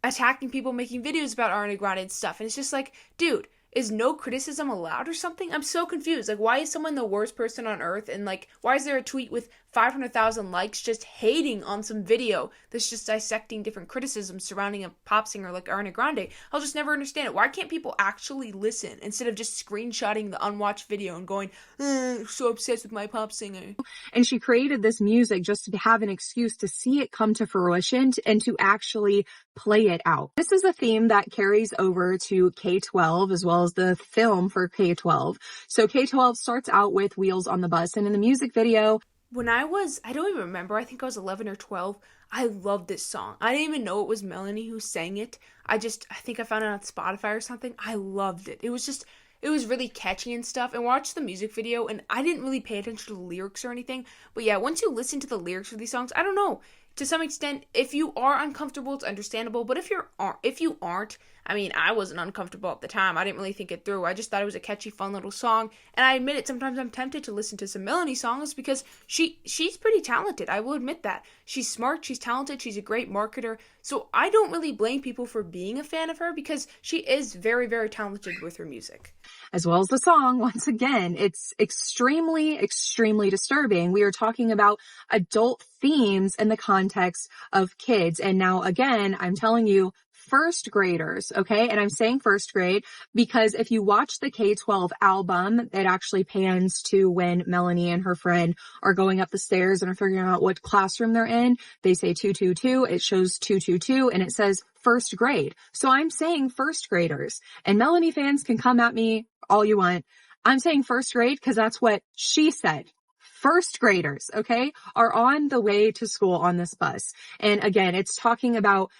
attacking people making videos about Ariana Grande and stuff, and it's just like, dude, is no criticism allowed or something? I'm so confused. Like, why is someone the worst person on earth? And, like, why is there a tweet with 500,000 likes just hating on some video that's just dissecting different criticisms surrounding a pop singer like Ariana Grande? I'll just never understand it. Why can't people actually listen instead of just screenshotting the unwatched video and going, so obsessed with my pop singer? And she created this music just to have an excuse to see it come to fruition and to actually play it out. This is a theme that carries over to K-12 as well as the film for K-12. So K-12 starts out with Wheels on the Bus, and in the music video, when I don't even remember, I think I was 11 or 12, I loved this song. I didn't even know it was Melanie who sang it. I think I found it on Spotify or something. I loved it. It was really catchy and stuff, and watched the music video, and I didn't really pay attention to the lyrics or anything. But yeah, once you listen to the lyrics of these songs, I don't know. To some extent, if you are uncomfortable, it's understandable. But if you aren't, I mean, I wasn't uncomfortable at the time. I didn't really think it through. I just thought it was a catchy, fun little song. And I admit it, sometimes I'm tempted to listen to some Melanie songs because she's pretty talented. I will admit that. She's smart, she's talented, she's a great marketer. So I don't really blame people for being a fan of her because she is very, very talented with her music. As well as the song, once again, it's extremely, extremely disturbing. We are talking about adult themes in the context of kids. And now, again, I'm telling you, first graders, okay? And I'm saying first grade because if you watch the K-12 album, it actually pans to when Melanie and her friend are going up the stairs and are figuring out what classroom they're in. They say 222, it shows 222, and it says first grade. So I'm saying first graders. And Melanie fans can come at me all you want. I'm saying first grade because that's what she said. First graders, okay, are on the way to school on this bus. And again, it's talking about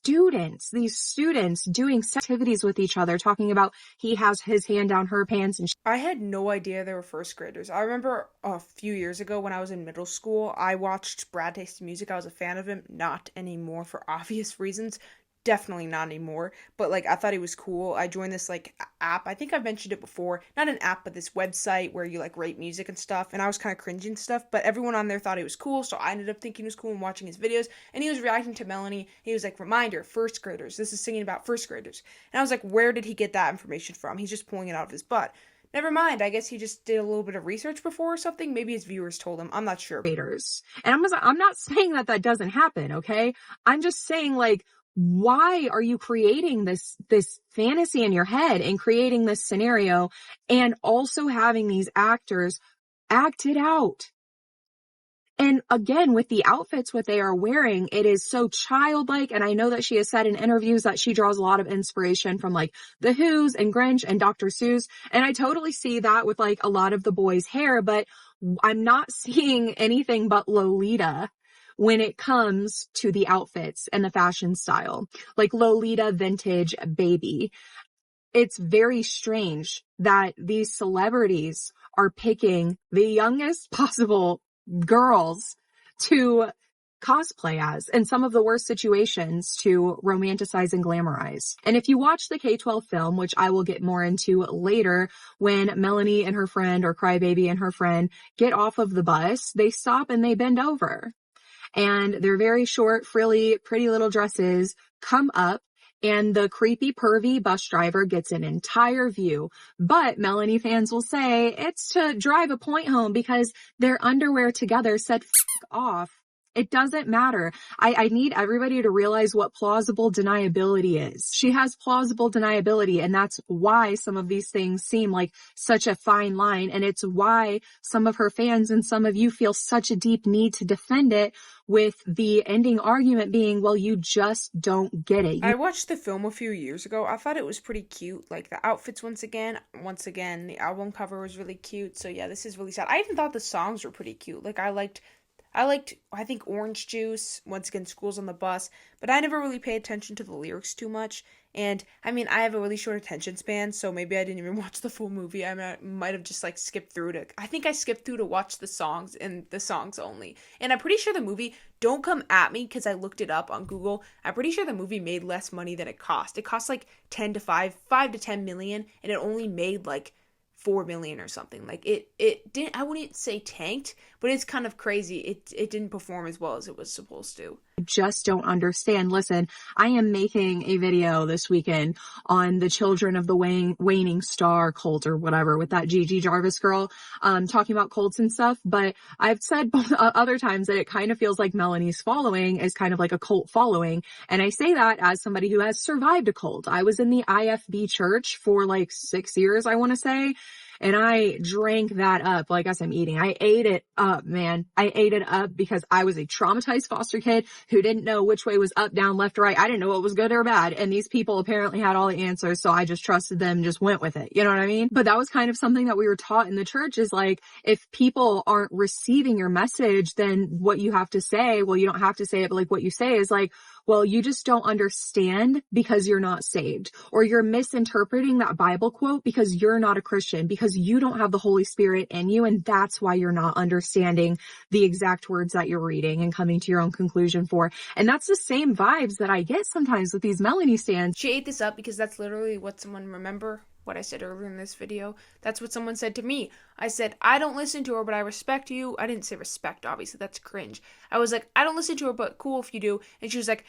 these students doing activities with each other, talking about he has his hand down her pants. And I had no idea they were first graders. I remember a few years ago when I was in middle school, I watched Brad Tasty Music. I was a fan of him. Not anymore for obvious reasons. Definitely not anymore, but like I thought he was cool. I joined this like app. I think I've mentioned it before. Not an app, but this website where you like rate music and stuff. And I was kind of cringing stuff, but everyone on there thought he was cool, so I ended up thinking he was cool and watching his videos. And he was reacting to Melanie. He was like, "Reminder, first graders. This is singing about first graders." And I was like, "Where did he get that information from? He's just pulling it out of his butt." never mind. I guess he just did a little bit of research before or something. Maybe his viewers told him. I'm not sure. And I'm not saying that doesn't happen, okay? I'm just saying, like, why are you creating this fantasy in your head and creating this scenario and also having these actors act it out? And again, with the outfits, what they are wearing, it is so childlike. And I know that she has said in interviews that she draws a lot of inspiration from like the Who's and Grinch and Dr. Seuss. And I totally see that with like a lot of the boys' hair, but I'm not seeing anything but Lolita when it comes to the outfits and the fashion style, like Lolita vintage baby. It's very strange that these celebrities are picking the youngest possible girls to cosplay as in some of the worst situations to romanticize and glamorize. And if you watch the K-12 film, which I will get more into later, when Melanie and her friend, or Crybaby and her friend, get off of the bus, they stop and they bend over. And their very short, frilly, pretty little dresses come up, and the creepy, pervy bus driver gets an entire view. But Melanie fans will say it's to drive a point home because their underwear together said F off. It doesn't matter. I need everybody to realize what plausible deniability is. She has plausible deniability, and that's why some of these things seem like such a fine line, and it's why some of her fans and some of you feel such a deep need to defend it, with the ending argument being, well, you just don't get it. I watched the film a few years ago. I thought it was pretty cute. Like the outfits once again, the album cover was really cute. So yeah, this is really sad. I even thought the songs were pretty cute. Like I liked, I think Orange Juice, once again, School's on the Bus, but I never really paid attention to the lyrics too much. And I mean, I have a really short attention span, so maybe I didn't even watch the full movie. I might have just like skipped through to, I think I skipped through to watch the songs and the songs only. And I'm pretty sure the movie, don't come at me because I looked it up on Google. I'm pretty sure the movie made less money than it cost. It cost like 5 to 10 million, and it only made like 4 million or something. Like it didn't, I wouldn't say tanked, but it's kind of crazy. It didn't perform as well as it was supposed to. Just don't understand. Listen, I am making a video this weekend on the Children of the Waning Star cult or whatever with that Gigi Jarvis girl, talking about cults and stuff. But I've said both other times that it kind of feels like Melanie's following is kind of like a cult following. And I say that as somebody who has survived a cult. I was in the IFB church for like 6 years, I want to say. And I drank that up like as I'm eating. I ate it up, man. I ate it up because I was a traumatized foster kid who didn't know which way was up, down, left, right. I didn't know what was good or bad. And these people apparently had all the answers. So I just trusted them and just went with it. You know what I mean? But that was kind of something that we were taught in the church, is like, if people aren't receiving your message, then what you have to say, well, you don't have to say it, but like what you say is like, well, you just don't understand because you're not saved, or you're misinterpreting that Bible quote because you're not a Christian, because you don't have the Holy Spirit in you. And that's why you're not understanding the exact words that you're reading and coming to your own conclusion for. And that's the same vibes that I get sometimes with these Melanie stands. She ate this up because that's literally what someone, remember what I said earlier in this video? That's what someone said to me. I said, I don't listen to her, but I respect you. I didn't say respect, obviously. That's cringe. I was like, I don't listen to her, but cool if you do. And she was like,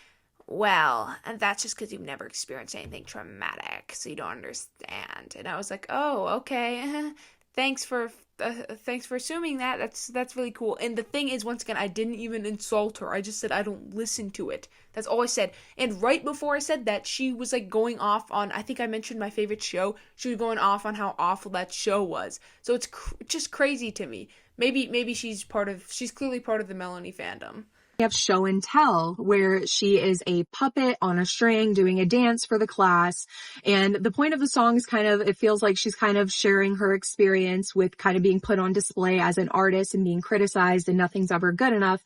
well, and that's just because you've never experienced anything traumatic, so you don't understand. And I was like, oh, okay. Thanks for assuming that. That's really cool. And the thing is, once again, I didn't even insult her. I just said I don't listen to it. That's all I said. And right before I said that, she was like going off on, I think I mentioned my favorite show. She was going off on how awful that show was. So it's just crazy to me. Maybe she's clearly part of the Melanie fandom. We have Show and Tell, where she is a puppet on a string doing a dance for the class. And the point of the song is kind of, it feels like she's kind of sharing her experience with kind of being put on display as an artist and being criticized and nothing's ever good enough.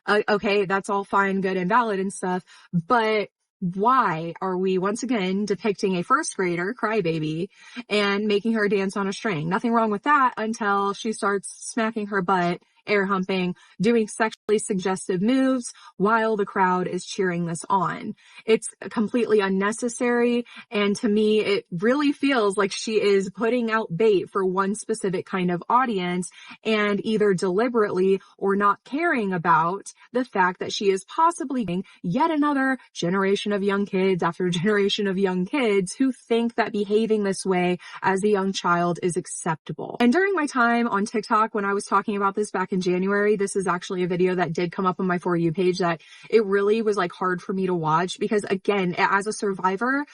Okay, that's all fine, good, and valid and stuff. But why are we once again depicting a first grader, Crybaby, and making her dance on a string? Nothing wrong with that until she starts smacking her butt air humping, doing sexually suggestive moves while the crowd is cheering this on. It's completely unnecessary, and to me, it really feels like she is putting out bait for one specific kind of audience, and either deliberately or not caring about the fact that she is possibly getting yet another generation of young kids after generation of young kids who think that behaving this way as a young child is acceptable. And during my time on TikTok, when I was talking about this back in January, this is actually a video that did come up on my For You page that it really was like hard for me to watch because, again, as a survivor,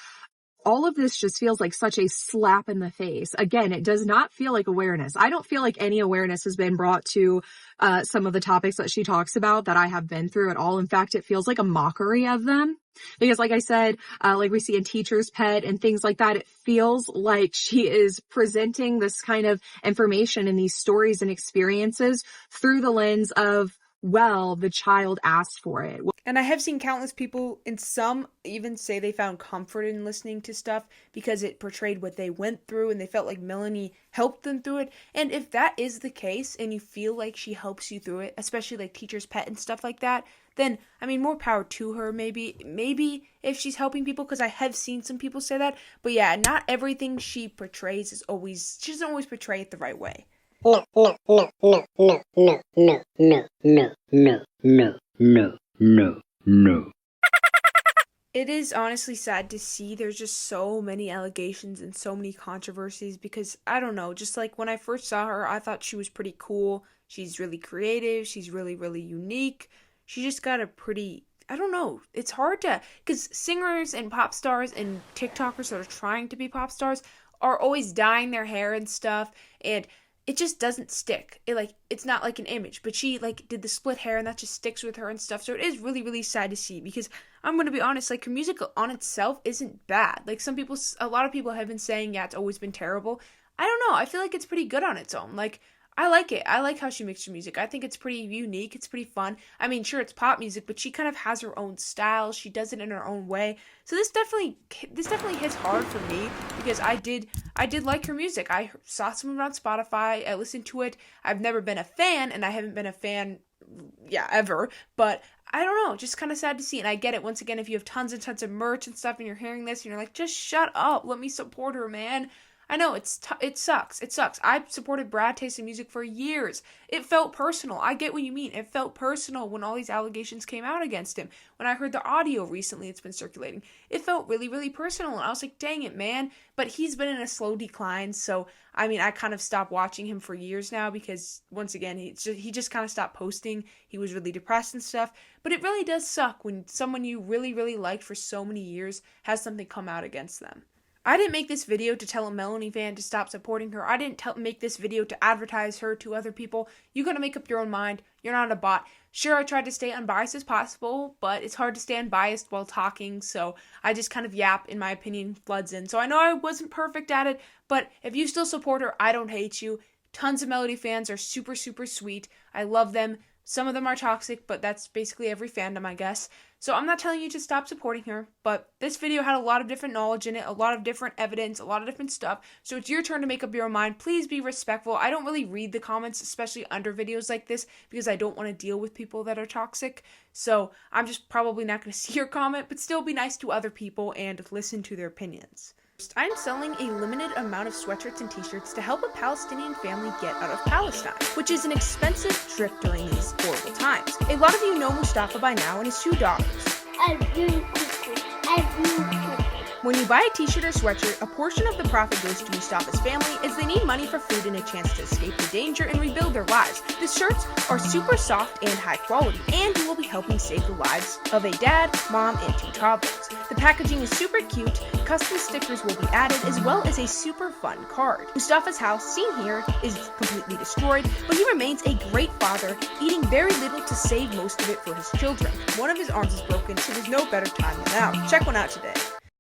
all of this just feels like such a slap in the face. Again, it does not feel like awareness. I don't feel like any awareness has been brought to some of the topics that she talks about that I have been through at all. In fact, it feels like a mockery of them. Because like I said, like we see in Teacher's Pet and things like that, it feels like she is presenting this kind of information and these stories and experiences through the lens of, well, the child asked for it. And I have seen countless people, and some even say they found comfort in listening to stuff because it portrayed what they went through and they felt like Melanie helped them through it. And if that is the case and you feel like she helps you through it, especially like Teacher's Pet and stuff like that, then, I mean, more power to her, maybe if she's helping people, because I have seen some people say that. But yeah, not everything she portrays is always, she doesn't always portray it the right way. No, no, no, no, no, no, no, no, no, no, no, no, no, no. It is honestly sad to see there's just so many allegations and so many controversies because, I don't know, just like when I first saw her, I thought she was pretty cool. She's really creative. She's really, really unique. She just got a pretty, I don't know, it's hard to, because singers and pop stars and TikTokers that are trying to be pop stars are always dyeing their hair and stuff, and it just doesn't stick. It's not like an image, but she like did the split hair and that just sticks with her and stuff. So it is really, really sad to see because I'm going to be honest, like her music on itself isn't bad. Like a lot of people have been saying, yeah, it's always been terrible. I don't know. I feel like it's pretty good on its own. Like, I like it. I like how she makes her music. I think it's pretty unique. It's pretty fun. I mean, sure, it's pop music, but she kind of has her own style. She does it in her own way. So this definitely hits hard for me because I did like her music. I saw some of it on Spotify. I listened to it. I've never been a fan, and I haven't been a fan, ever. But I don't know, just kind of sad to see. And I get it. Once again, if you have tons and tons of merch and stuff, and you're hearing this, and you're like, just shut up. Let me support her, man. I know, it sucks. It sucks. I've supported Brad Taste in music for years. It felt personal. I get what you mean. It felt personal when all these allegations came out against him. When I heard the audio recently it's been circulating, it felt really, really personal. And I was like, dang it, man. But he's been in a slow decline. So, I mean, I kind of stopped watching him for years now because, once again, he just kind of stopped posting. He was really depressed and stuff. But it really does suck when someone you really, really liked for so many years has something come out against them. I didn't make this video to tell a Melanie fan to stop supporting her. I didn't make this video to advertise her to other people. You gotta make up your own mind. You're not a bot. Sure, I tried to stay unbiased as possible, but it's hard to stay unbiased while talking, so I just kind of yap, in my opinion, floods in. So I know I wasn't perfect at it, but if you still support her, I don't hate you. Tons of Melody fans are super, super sweet. I love them. Some of them are toxic, but that's basically every fandom, I guess. So I'm not telling you to stop supporting her, but this video had a lot of different knowledge in it, a lot of different evidence, a lot of different stuff. So it's your turn to make up your own mind. Please be respectful. I don't really read the comments, especially under videos like this, because I don't want to deal with people that are toxic. So I'm just probably not going to see your comment, but still be nice to other people and listen to their opinions. I'm selling a limited amount of sweatshirts and t-shirts to help a Palestinian family get out of Palestine, which is an expensive trip during these horrible times. A lot of you know Mustafa by now and his 2 daughters. When you buy a t-shirt or sweatshirt, a portion of the profit goes to Mustafa's family as they need money for food and a chance to escape the danger and rebuild their lives. The shirts are super soft and high quality, and you will be helping save the lives of a dad, mom, and 2 toddlers. The packaging is super cute, custom stickers will be added, as well as a super fun card. Mustafa's house, seen here, is completely destroyed, but he remains a great father, eating very little to save most of it for his children. One of his arms is broken, so there's no better time than now. Check one out today.